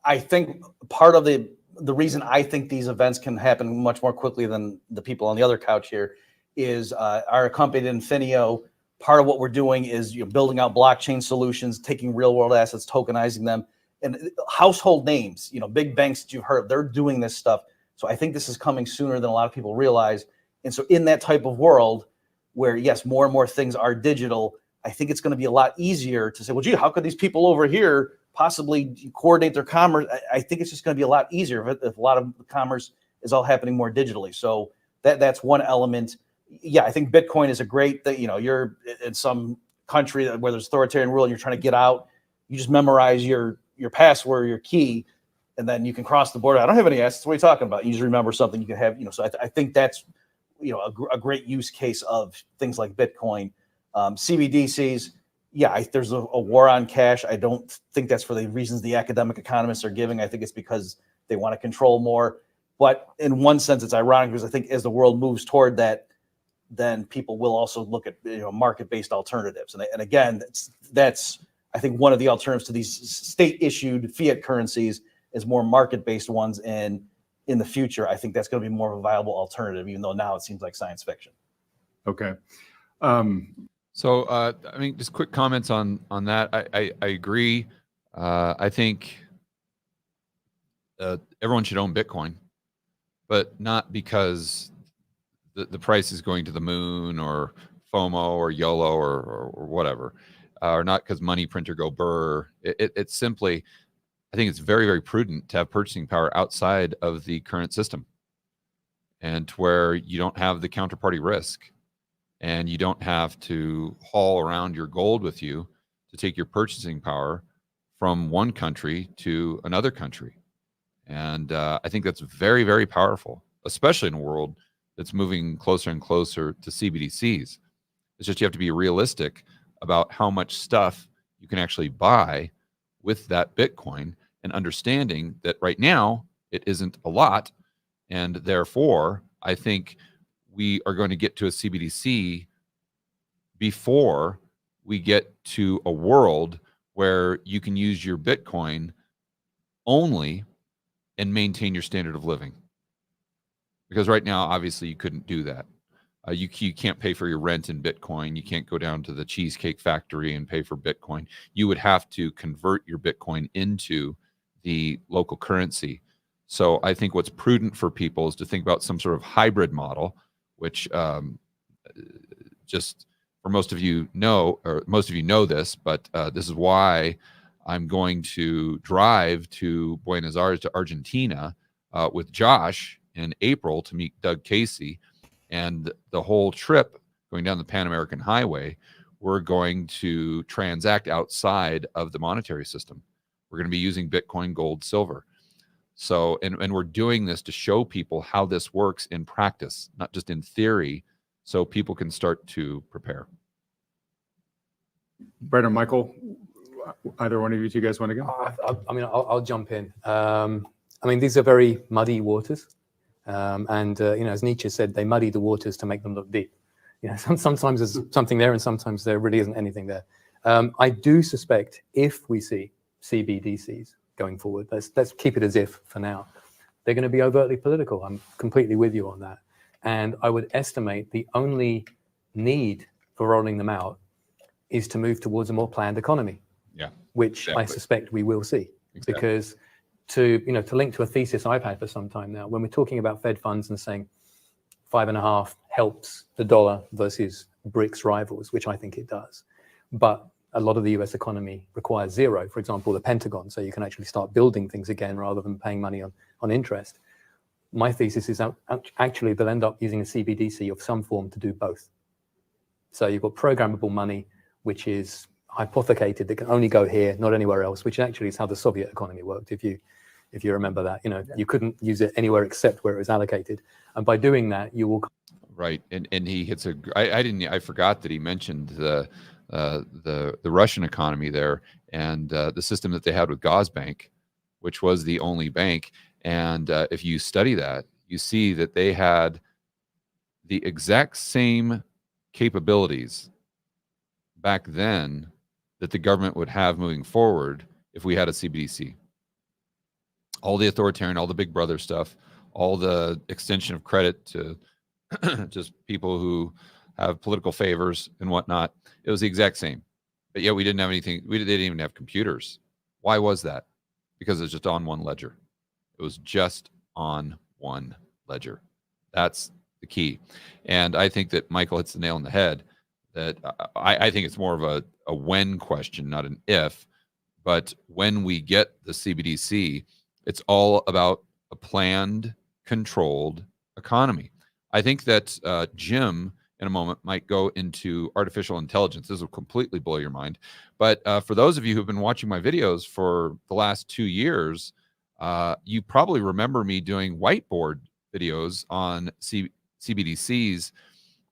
I think part of the reason I think these events can happen much more quickly than the people on the other couch here is our company Infinio. Part of what we're doing is building out blockchain solutions, taking real world assets, tokenizing them, and household names, big banks that you've heard, they're doing this stuff. So I think this is coming sooner than a lot of people realize. And so in that type of world where, yes, more and more things are digital, I think it's going to be a lot easier to say, well, gee, how could these people over here possibly coordinate their commerce? I think it's just going to be a lot easier if a lot of the commerce is all happening more digitally. So that's one element. Yeah, I think Bitcoin is a great thing. You're in some country where there's authoritarian rule and you're trying to get out, you just memorize your password, your key, and then you can cross the border. I don't have any assets. What are you talking about? You just remember something you can have, so I think that's, a great use case of things like Bitcoin. CBDCs, yeah, there's a war on cash. I don't think that's for the reasons the academic economists are giving. I think it's because they want to control more. But in one sense, it's ironic because I think as the world moves toward that, then people will also look at market-based alternatives. And again, that's I think one of the alternatives to these state-issued fiat currencies is more market-based ones. And in the future, I think that's going to be more of a viable alternative, even though now it seems like science fiction. Okay. So, I mean, just quick comments on that. I agree. I think everyone should own Bitcoin, but not because the price is going to the moon or FOMO or YOLO or whatever, or not because money printer go burr. It's simply, I think it's very, very prudent to have purchasing power outside of the current system, and to where you don't have the counterparty risk. And you don't have to haul around your gold with you to take your purchasing power from one country to another country. And I think that's very, very powerful, especially in a world that's moving closer and closer to CBDCs. It's just you have to be realistic about how much stuff you can actually buy with that Bitcoin, and understanding that right now it isn't a lot. And therefore, I think we are going to get to a CBDC before we get to a world where you can use your Bitcoin only and maintain your standard of living. Because right now, obviously, you couldn't do that. You can't pay for your rent in Bitcoin. You can't go down to the Cheesecake Factory and pay for Bitcoin. You would have to convert your Bitcoin into the local currency. So I think what's prudent for people is to think about some sort of hybrid model, which just for most of you know, or most of you know this, but this is why I'm going to drive to Buenos Aires to Argentina with Josh in April to meet Doug Casey. And the whole trip going down the Pan American Highway, we're going to transact outside of the monetary system. We're going to be using Bitcoin, gold, silver. So, and we're doing this to show people how this works in practice, not just in theory, so people can start to prepare. Brett or Michael, either one of you two guys want to go? I mean, I'll jump in. I mean, these are very muddy waters. And as Nietzsche said, they muddy the waters to make them look deep. Sometimes there's something there and sometimes there really isn't anything there. I do suspect if we see CBDCs going forward, let's keep it as if for now, they're going to be overtly political. I'm completely with you on that. And I would estimate the only need for rolling them out is to move towards a more planned economy. Yeah, which exactly. I suspect we will see. Exactly. Because to link to a thesis I've had for some time now, when we're talking about Fed funds and saying 5.5 helps the dollar versus BRICS rivals, which I think it does, but a lot of the US economy requires zero, for example, the Pentagon, so you can actually start building things again rather than paying money on interest. My thesis is that actually they'll end up using a CBDC of some form to do both. So you've got programmable money, which is hypothecated that can only go here, not anywhere else, which actually is how the Soviet economy worked. If you remember that, you couldn't use it anywhere except where it was allocated. And by doing that, you will. Right. And he hits I forgot that he mentioned the Russian economy there, and the system that they had with Gazbank, which was the only bank. And if you study that, you see that they had the exact same capabilities back then that the government would have moving forward if we had a CBDC. All the authoritarian, all the big brother stuff, all the extension of credit to just people who have political favors and whatnot. It was the exact same. But yet we didn't have anything. They didn't even have computers. Why was that? Because it's just on one ledger. It was just on one ledger. That's the key. And I think that Michael hits the nail on the head. That I think it's more of a when question, not an if. But when we get the CBDC, it's all about a planned, controlled economy. I think that Jim, in a moment, might go into artificial intelligence. This will completely blow your mind. But for those of you who've been watching my videos for the last 2 years, you probably remember me doing whiteboard videos on CBDCs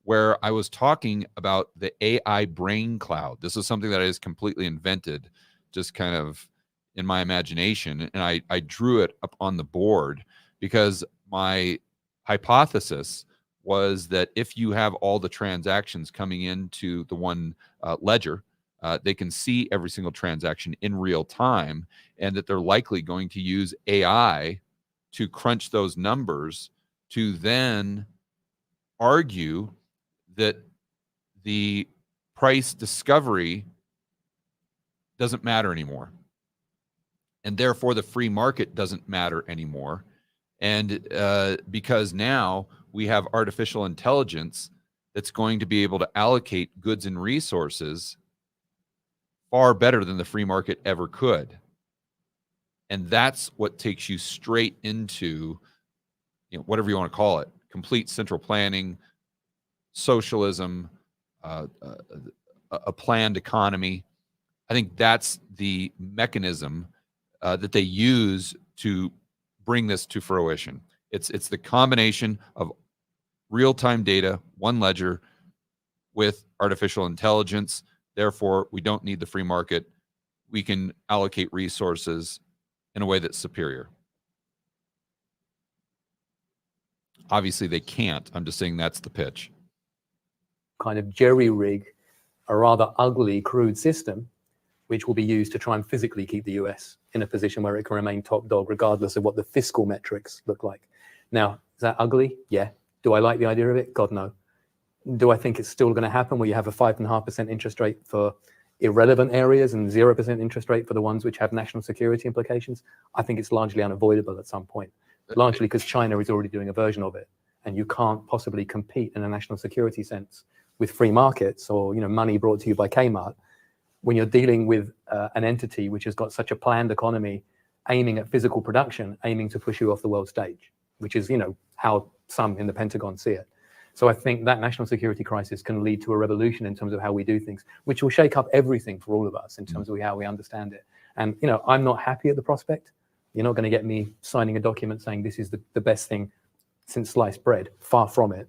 where I was talking about the AI brain cloud. This is something that I just completely invented, just kind of in my imagination. And I drew it up on the board because my hypothesis was that if you have all the transactions coming into the one ledger, they can see every single transaction in real time, and that they're likely going to use AI to crunch those numbers to then argue that the price discovery doesn't matter anymore. And therefore, the free market doesn't matter anymore. And because now we have artificial intelligence that's going to be able to allocate goods and resources far better than the free market ever could. And that's what takes you straight into, whatever you want to call it, complete central planning, socialism, a planned economy. I think that's the mechanism that they use to bring this to fruition. It's the combination of real-time data, one ledger, with artificial intelligence. Therefore, we don't need the free market. We can allocate resources in a way that's superior. Obviously, they can't. I'm just saying that's the pitch. Kind of jerry-rig a rather ugly, crude system, which will be used to try and physically keep the US in a position where it can remain top dog, regardless of what the fiscal metrics look like. Now, is that ugly? Yeah. Do I like the idea of it? God, no. Do I think it's still going to happen where you have a 5.5% interest rate for irrelevant areas and 0% interest rate for the ones which have national security implications? I think it's largely unavoidable at some point, largely because China is already doing a version of it. And you can't possibly compete in a national security sense with free markets or money brought to you by Kmart when you're dealing with an entity which has got such a planned economy aiming at physical production, aiming to push you off the world stage, which is how some in the Pentagon see it. So I think that national security crisis can lead to a revolution in terms of how we do things, which will shake up everything for all of us in terms of how we understand it. And I'm not happy at the prospect. You're not going to get me signing a document saying this is the best thing since sliced bread. Far from it.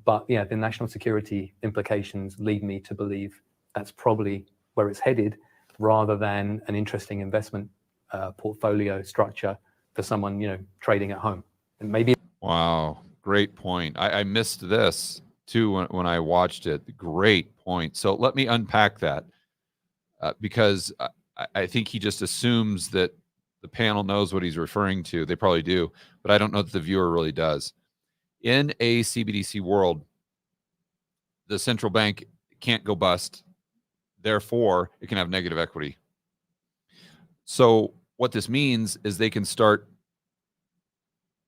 But yeah, the national security implications lead me to believe that's probably where it's headed, rather than an interesting investment portfolio structure for someone trading at home. And maybe. Wow, great point. I missed this too when I watched it. Great point. So let me unpack that because I think he just assumes that the panel knows what he's referring to. They probably do, but I don't know that the viewer really does. In a CBDC world, the central bank can't go bust. Therefore, it can have negative equity. So what this means is they can start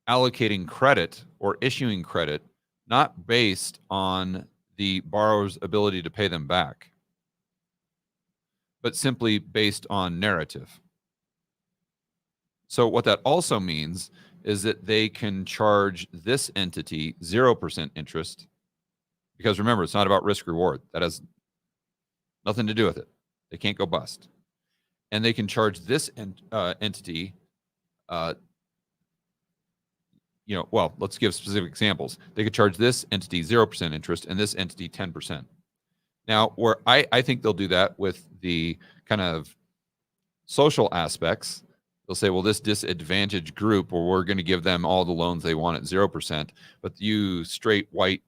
allocating credit or issuing credit not based on the borrower's ability to pay them back, but simply based on narrative. So what that also means is that they can charge this entity 0% interest, because remember, it's not about risk reward. That has nothing to do with it. They can't go bust. And they can charge this entity, well, let's give specific examples. They could charge this entity 0% interest and this entity 10%. Now, where I think they'll do that with the kind of social aspects, they'll say, well, this disadvantaged group, well, we're going to give them all the loans they want at 0%, but you straight white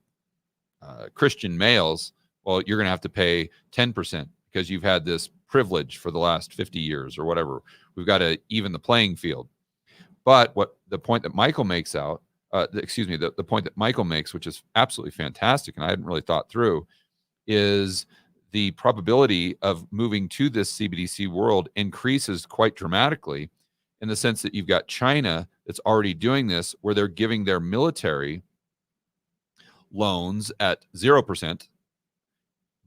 Christian males, well, you're going to have to pay 10% because you've had this privilege for the last 50 years or whatever. We've got to even the playing field. But what the point that Michael makes the point that Michael makes, which is absolutely fantastic, and I hadn't really thought through, is the probability of moving to this CBDC world increases quite dramatically in the sense that you've got China that's already doing this, where they're giving their military loans at 0%,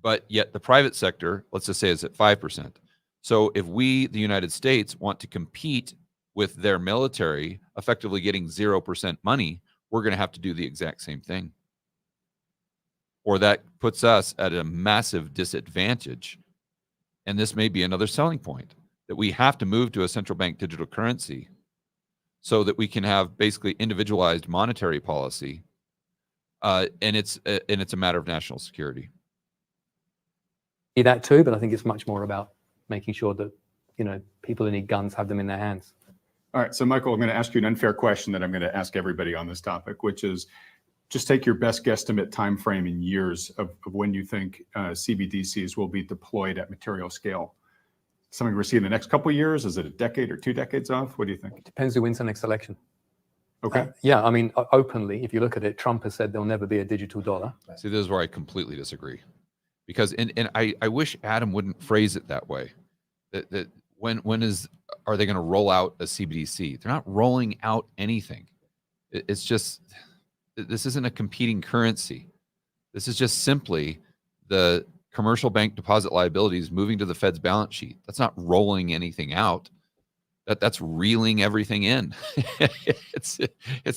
but yet the private sector, let's just say, is at 5%. So if we, the United States, want to compete with their military effectively getting 0% money, we're going to have to do the exact same thing. Or that puts us at a massive disadvantage. And this may be another selling point, that we have to move to a central bank digital currency so that we can have basically individualized monetary policy and it's a matter of national security. That too, but I think it's much more about making sure that, people who need guns have them in their hands. All right, so Michael, I'm going to ask you an unfair question that I'm going to ask everybody on this topic, which is just take your best guesstimate time frame in years of when you think CBDCs will be deployed at material scale. Something we're seeing in the next couple of years? Is it a decade or 2 decades off? What do you think? Depends who wins the next election. Okay. Yeah, I mean, openly, if you look at it, Trump has said there'll never be a digital dollar. See, this is where I completely disagree, because and I wish Adam wouldn't phrase it that way. That when are they going to roll out a CBDC? They're not rolling out anything. It's just, this isn't a competing currency. This is just simply the commercial bank deposit liabilities moving to the Fed's balance sheet. That's not rolling anything out. That's reeling everything in. it's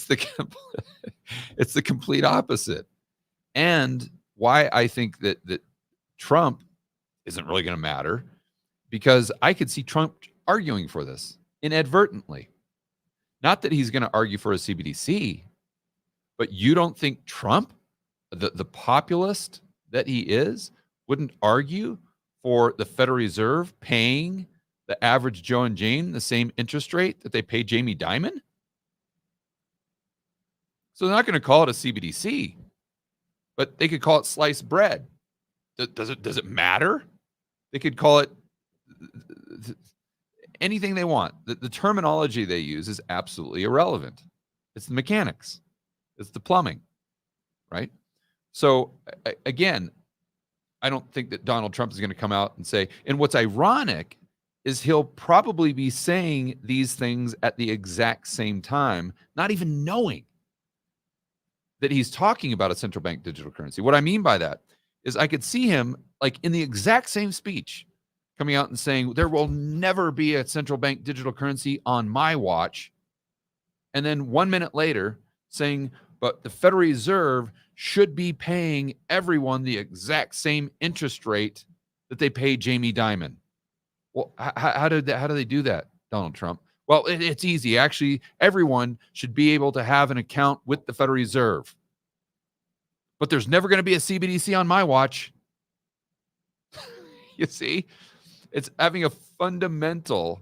the complete opposite. And why I think that Trump isn't really going to matter, because I could see Trump arguing for this inadvertently. Not that he's going to argue for a CBDC, but you don't think Trump, the populist that he is, wouldn't argue for the Federal Reserve paying the average Joe and Jane the same interest rate that they pay Jamie Dimon? So they're not going to call it a CBDC, but they could call it sliced bread. Does it matter? They could call it anything they want. The terminology they use is absolutely irrelevant. It's the mechanics. It's the plumbing, right? So again, I don't think that Donald Trump is going to come out and say, and what's ironic is he'll probably be saying these things at the exact same time, not even knowing that he's talking about a central bank digital currency. What I mean by that is I could see him like in the exact same speech coming out and saying, there will never be a central bank digital currency on my watch. And then 1 minute later saying, but the Federal Reserve should be paying everyone the exact same interest rate that they pay Jamie Dimon. Well, how do they do that, Donald Trump? Well, it's easy. Actually, everyone should be able to have an account with the Federal Reserve. But there's never going to be a CBDC on my watch. You see? It's having a fundamental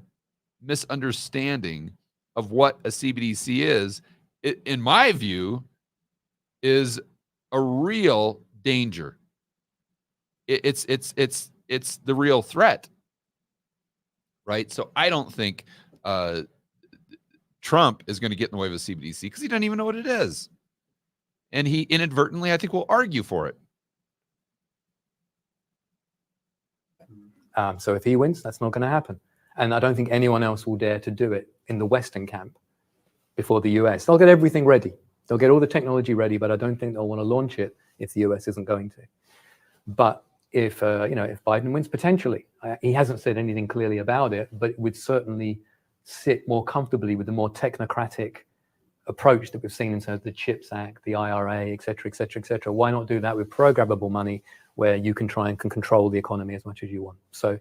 misunderstanding of what a CBDC is. It, in my view, is a real danger. It's the real threat, right? So I don't think Trump is going to get in the way of a CBDC because he doesn't even know what it is, and he inadvertently, I think, will argue for it. So if he wins, that's not going to happen. And I don't think anyone else will dare to do it in the Western camp before the US. They'll get everything ready. They'll get all the technology ready, but I don't think they'll want to launch it if the US isn't going to. But if Biden wins, potentially, he hasn't said anything clearly about it, but it would certainly sit more comfortably with the more technocratic approach that we've seen in terms of the CHIPS Act, the IRA, et cetera, et cetera, et cetera. Why not do that with programmable money where you can try and control the economy as much as you want? So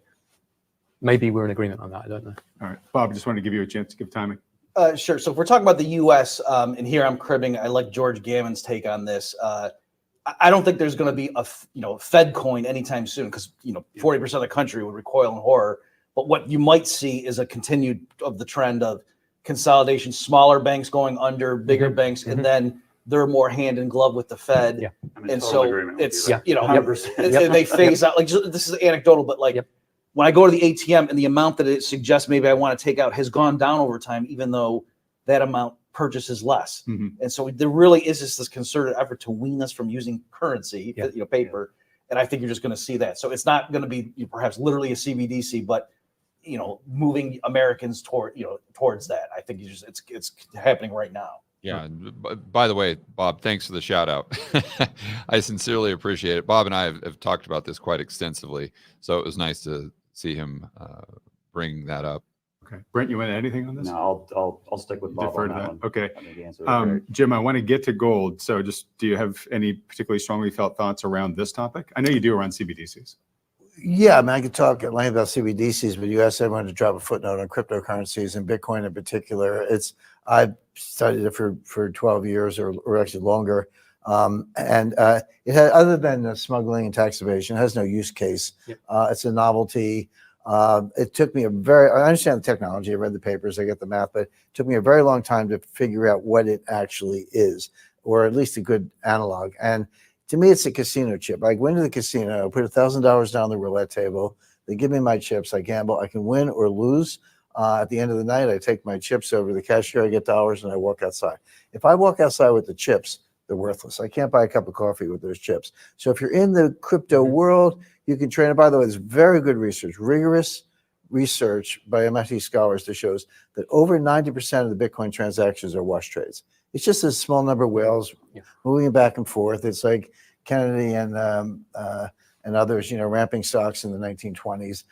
maybe we're in agreement on that. I don't know. All right, Bob, just wanted to give you a chance to give timing. Sure. So if we're talking about the U.S., and here I'm cribbing, I like George Gammon's take on this. I don't think there's going to be a Fed coin anytime soon because 40% of the country would recoil in horror. But what you might see is a continued of the trend of consolidation, smaller banks going under bigger banks, and then they're more hand in glove with the Fed. I'm in And total so agreement with it's you there. 100%. they phase out. Like this is anecdotal, but like when I go to the ATM and the amount that it suggests maybe I want to take out has gone down over time, even though that amount purchases less. And so there really is this concerted effort to wean us from using currency, paper. And I think you're just going to see that. So it's not going to be perhaps literally a CBDC, but moving Americans towards that. I think it's happening right now. Yeah. By the way, Bob, thanks for the shout out. I sincerely appreciate it. Bob and I have talked about this quite extensively, so it was nice to see him bring that up. Okay, Brent, you want to add anything on this? No, I'll stick with Bob Defer on to that that. one. Okay. I think the answer was great. Jim, I want to get to gold. So just, do you have any particularly strongly felt thoughts around this topic? I know you do around CBDCs. Yeah, I mean, I could talk at length about CBDCs, but you asked everyone to drop a footnote on cryptocurrencies and Bitcoin in particular. I've studied it for 12 years or actually longer. It had, other than smuggling and tax evasion, it has no use case. Yep. It's a novelty. It took me I understand the technology, I read the papers, I get the math, but it took me a very long time to figure out what it actually is, or at least a good analog. And to me, it's a casino chip. I go into the casino, I put $1,000 down the roulette table. They give me my chips. I gamble. I can win or lose. At the end of the night, I take my chips over to the cashier. I get dollars and I walk outside. If I walk outside with the chips, they're worthless. I can't buy a cup of coffee with those chips. So if you're in the crypto world, you can train it. By the way, there's very good research, rigorous research by MIT scholars that shows that over 90% of the Bitcoin transactions are wash trades. It's just a small number of whales moving back and forth. It's like Kennedy and others, ramping stocks in the 1920s.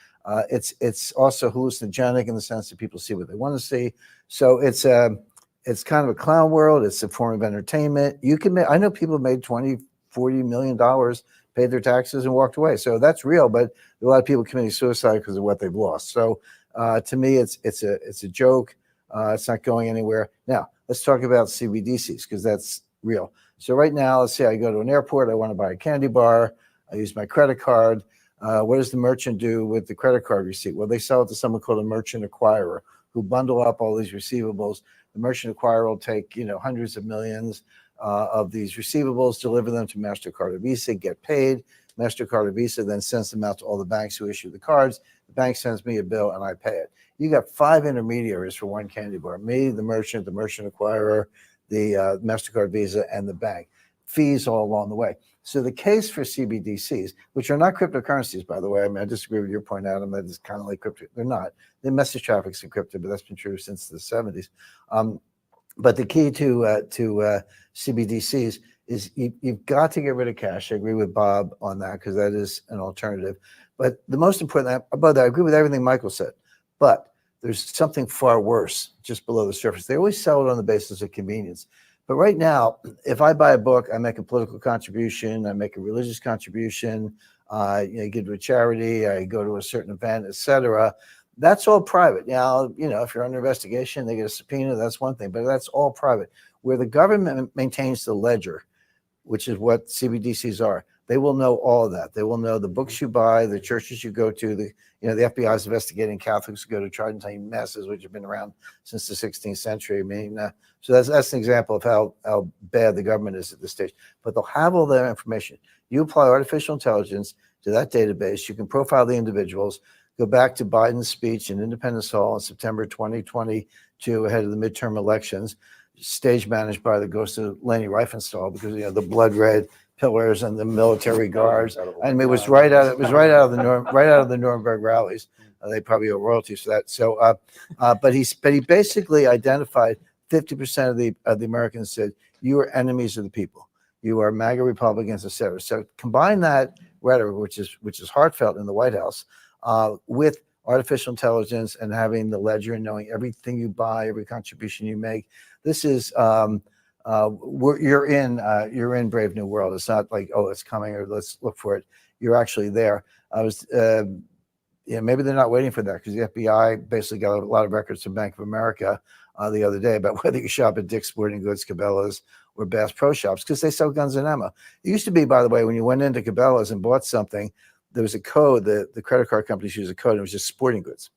It's also hallucinogenic in the sense that people see what they want to see. So it's kind of a clown world. It's a form of entertainment. I know people made $20, $40 million, paid their taxes and walked away. So that's real, but a lot of people committing suicide because of what they've lost. So to me, it's a joke. It's not going anywhere. Now, let's talk about CBDCs because that's real. So right now, let's say I go to an airport. I want to buy a candy bar. I use my credit card. What does the merchant do with the credit card receipt? Well, they sell it to someone called a merchant acquirer who bundle up all these receivables. The merchant acquirer will take, hundreds of millions of these receivables, deliver them to MasterCard or Visa, get paid. MasterCard or Visa then sends them out to all the banks who issue the cards. The bank sends me a bill and I pay it. You got 5 intermediaries for one candy bar: me, the merchant acquirer, the MasterCard, Visa, and the bank. Fees all along the way. So the case for CBDCs, which are not cryptocurrencies, by the way, I mean, I disagree with your point, Adam, that it's kind of like crypto. They're not. The message traffic's encrypted, but that's been true since the 70s. But the key to CBDCs is you've got to get rid of cash. I agree with Bob on that because that is an alternative. But the most important, above that, I agree with everything Michael said. But there's something far worse just below the surface. They always sell it on the basis of convenience. But right now, if I buy a book, I make a political contribution, I make a religious contribution, give to a charity, I go to a certain event, etc. That's all private. Now, if you're under investigation, they get a subpoena, that's one thing, but that's all private. Where the government maintains the ledger, which is what CBDCs are, they will know all of that. They will know the books you buy, the churches you go to, the FBI is investigating Catholics who go to Tridentine masses, which have been around since the 16th century. I mean, so that's an example of how bad the government is at this stage. But they'll have all that information. You apply artificial intelligence to that database. You can profile the individuals. Go back to Biden's speech in Independence Hall in September 2022, ahead of the midterm elections, stage managed by the ghost of Leni Riefenstahl, because the blood red pillars and the military guards. I mean, it was right out of the Nuremberg rallies. They probably owe royalties for that. So, but he basically identified 50% of the Americans said, you are enemies of the people. You are MAGA Republicans, etc. So combine that rhetoric, which is heartfelt in the White House, with artificial intelligence and having the ledger and knowing everything you buy, every contribution you make. This is you're in Brave New World. It's not like, oh, it's coming or let's look for it. You're actually there. I was maybe they're not waiting for that because the FBI basically got a lot of records from Bank of America the other day about whether you shop at Dick's Sporting Goods, Cabela's, or Bass Pro Shops because they sell guns and ammo. It used to be, by the way, when you went into Cabela's and bought something, there was a code. The credit card companies use a code. And it was just sporting goods.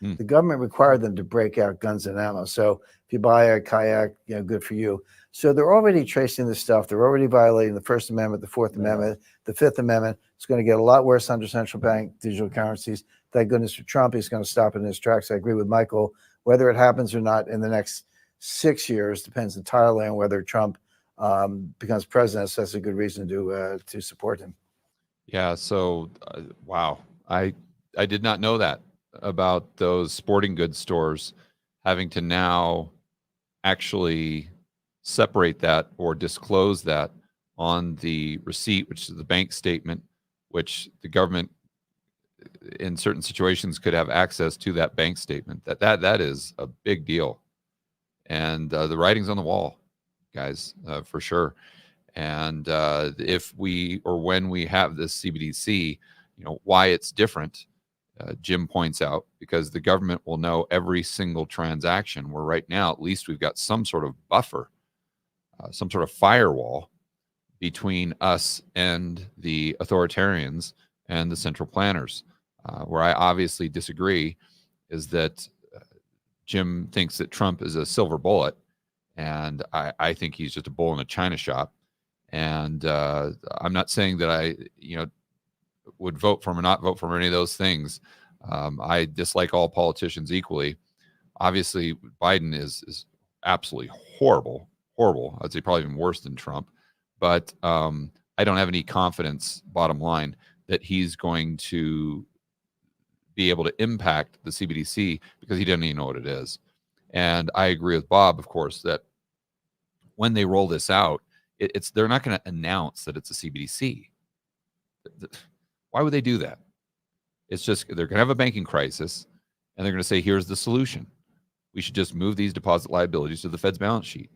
The government required them to break out guns and ammo. So if you buy a kayak, good for you. So they're already tracing this stuff. They're already violating the First Amendment, the Fourth Amendment, the Fifth Amendment. It's going to get a lot worse under central bank digital currencies. Thank goodness for Trump. He's going to stop it in his tracks. I agree with Michael. Whether it happens or not in the next 6 years depends entirely on whether Trump becomes president. So that's a good reason to support him. Yeah. So, wow. I did not know that about those sporting goods stores having to now actually separate that or disclose that on the receipt, which is the bank statement, which the government in certain situations could have access to that bank statement. That is a big deal. And the writing's on the wall, guys, for sure. And if we or when we have this CBDC, why it's different, Jim points out, because the government will know every single transaction, where right now, at least we've got some sort of buffer, some sort of firewall between us and the authoritarians and the central planners. Where I obviously disagree is that Jim thinks that Trump is a silver bullet, and I think he's just a bull in a china shop. And I'm not saying that I, would vote for him or not vote for him or any of those things. I dislike all politicians equally. Obviously, Biden is absolutely horrible. I'd say probably even worse than Trump. But I don't have any confidence, bottom line, that he's going to be able to impact the CBDC because he doesn't even know what it is. And I agree with Bob, of course, that when they roll this out, they're not going to announce that it's a CBDC. Why would they do that? It's just they're going to have a banking crisis, and they're going to say, here's the solution. We should just move these deposit liabilities to the Fed's balance sheet.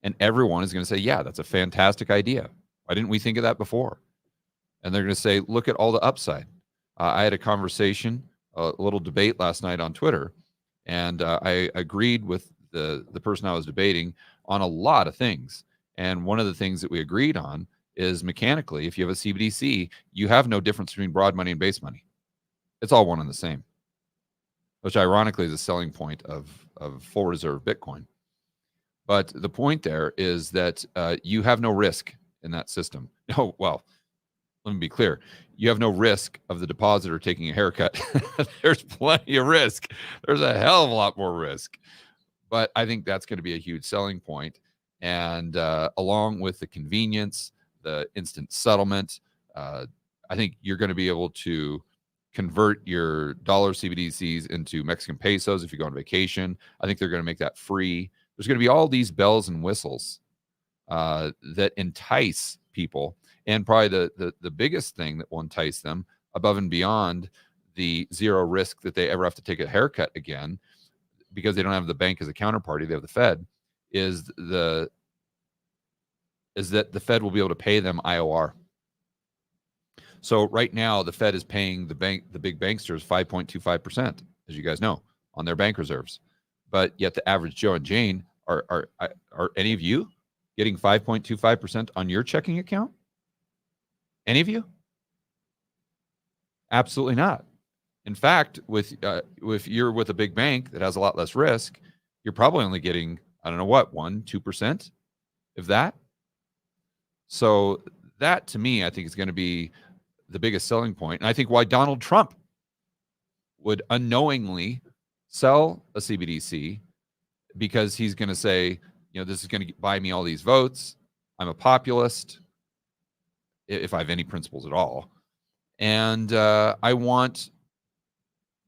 And everyone is going to say, yeah, that's a fantastic idea. Why didn't we think of that before? And they're going to say, look at all the upside. I had a conversation, a little debate last night on Twitter, and I agreed with the person I was debating on a lot of things. And one of the things that we agreed on is mechanically, if you have a CBDC, you have no difference between broad money and base money. It's all one and the same, which ironically is a selling point of full reserve Bitcoin. But the point there is that you have no risk in that system. Oh, well, let me be clear. You have no risk of the depositor taking a haircut. There's plenty of risk. There's a hell of a lot more risk. But I think that's going to be a huge selling point. And along with the convenience, the instant settlement, I think you're going to be able to convert your dollar CBDCs into Mexican pesos if you go on vacation. I think they're going to make that free. There's going to be all these bells and whistles that entice people. And probably the biggest thing that will entice them above and beyond the zero risk that they ever have to take a haircut again, because they don't have the bank as a counterparty, they have the Fed, is that the Fed will be able to pay them IOR. So right now, the Fed is paying the big banksters 5.25%, as you guys know, on their bank reserves. But yet the average Joe and Jane, are any of you getting 5.25% on your checking account? Any of you? Absolutely not. In fact, if you're with a big bank that has a lot less risk, you're probably only getting, I don't know what, 1-2%, if that. So that, to me, I think is going to be the biggest selling point. And I think why Donald Trump would unknowingly sell a CBDC, because he's going to say, this is going to buy me all these votes. I'm a populist, if I have any principles at all. And I want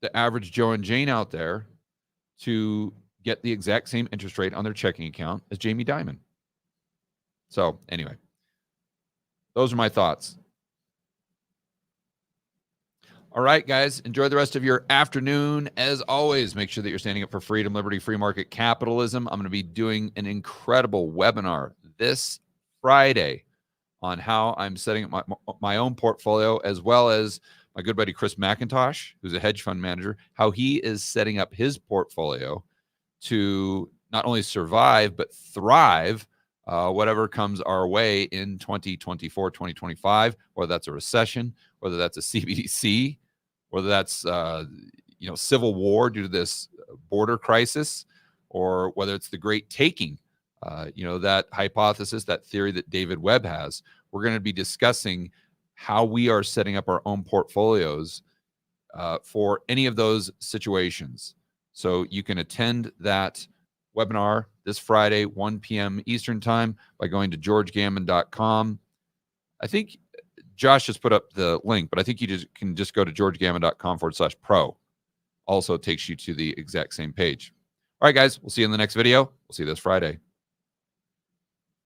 the average Joe and Jane out there to get the exact same interest rate on their checking account as Jamie Dimon. So anyway, those are my thoughts. All right, guys, enjoy the rest of your afternoon. As always, make sure that you're standing up for freedom, liberty, free market capitalism. I'm going to be doing an incredible webinar this Friday on how I'm setting up my own portfolio, as well as my good buddy Chris McIntosh, who's a hedge fund manager, how he is setting up his portfolio to not only survive, but thrive whatever comes our way in 2024, 2025, whether that's a recession, whether that's a CBDC, whether that's civil war due to this border crisis, or whether it's the great taking, that hypothesis, that theory that David Webb has. We're going to be discussing how we are setting up our own portfolios for any of those situations. So you can attend that webinar this Friday, 1 p.m. Eastern time, by going to georgegammon.com. I think Josh just put up the link, but I think you can just go to georgegammon.com/pro. Also takes you to the exact same page. All right, guys, we'll see you in the next video. We'll see you this Friday.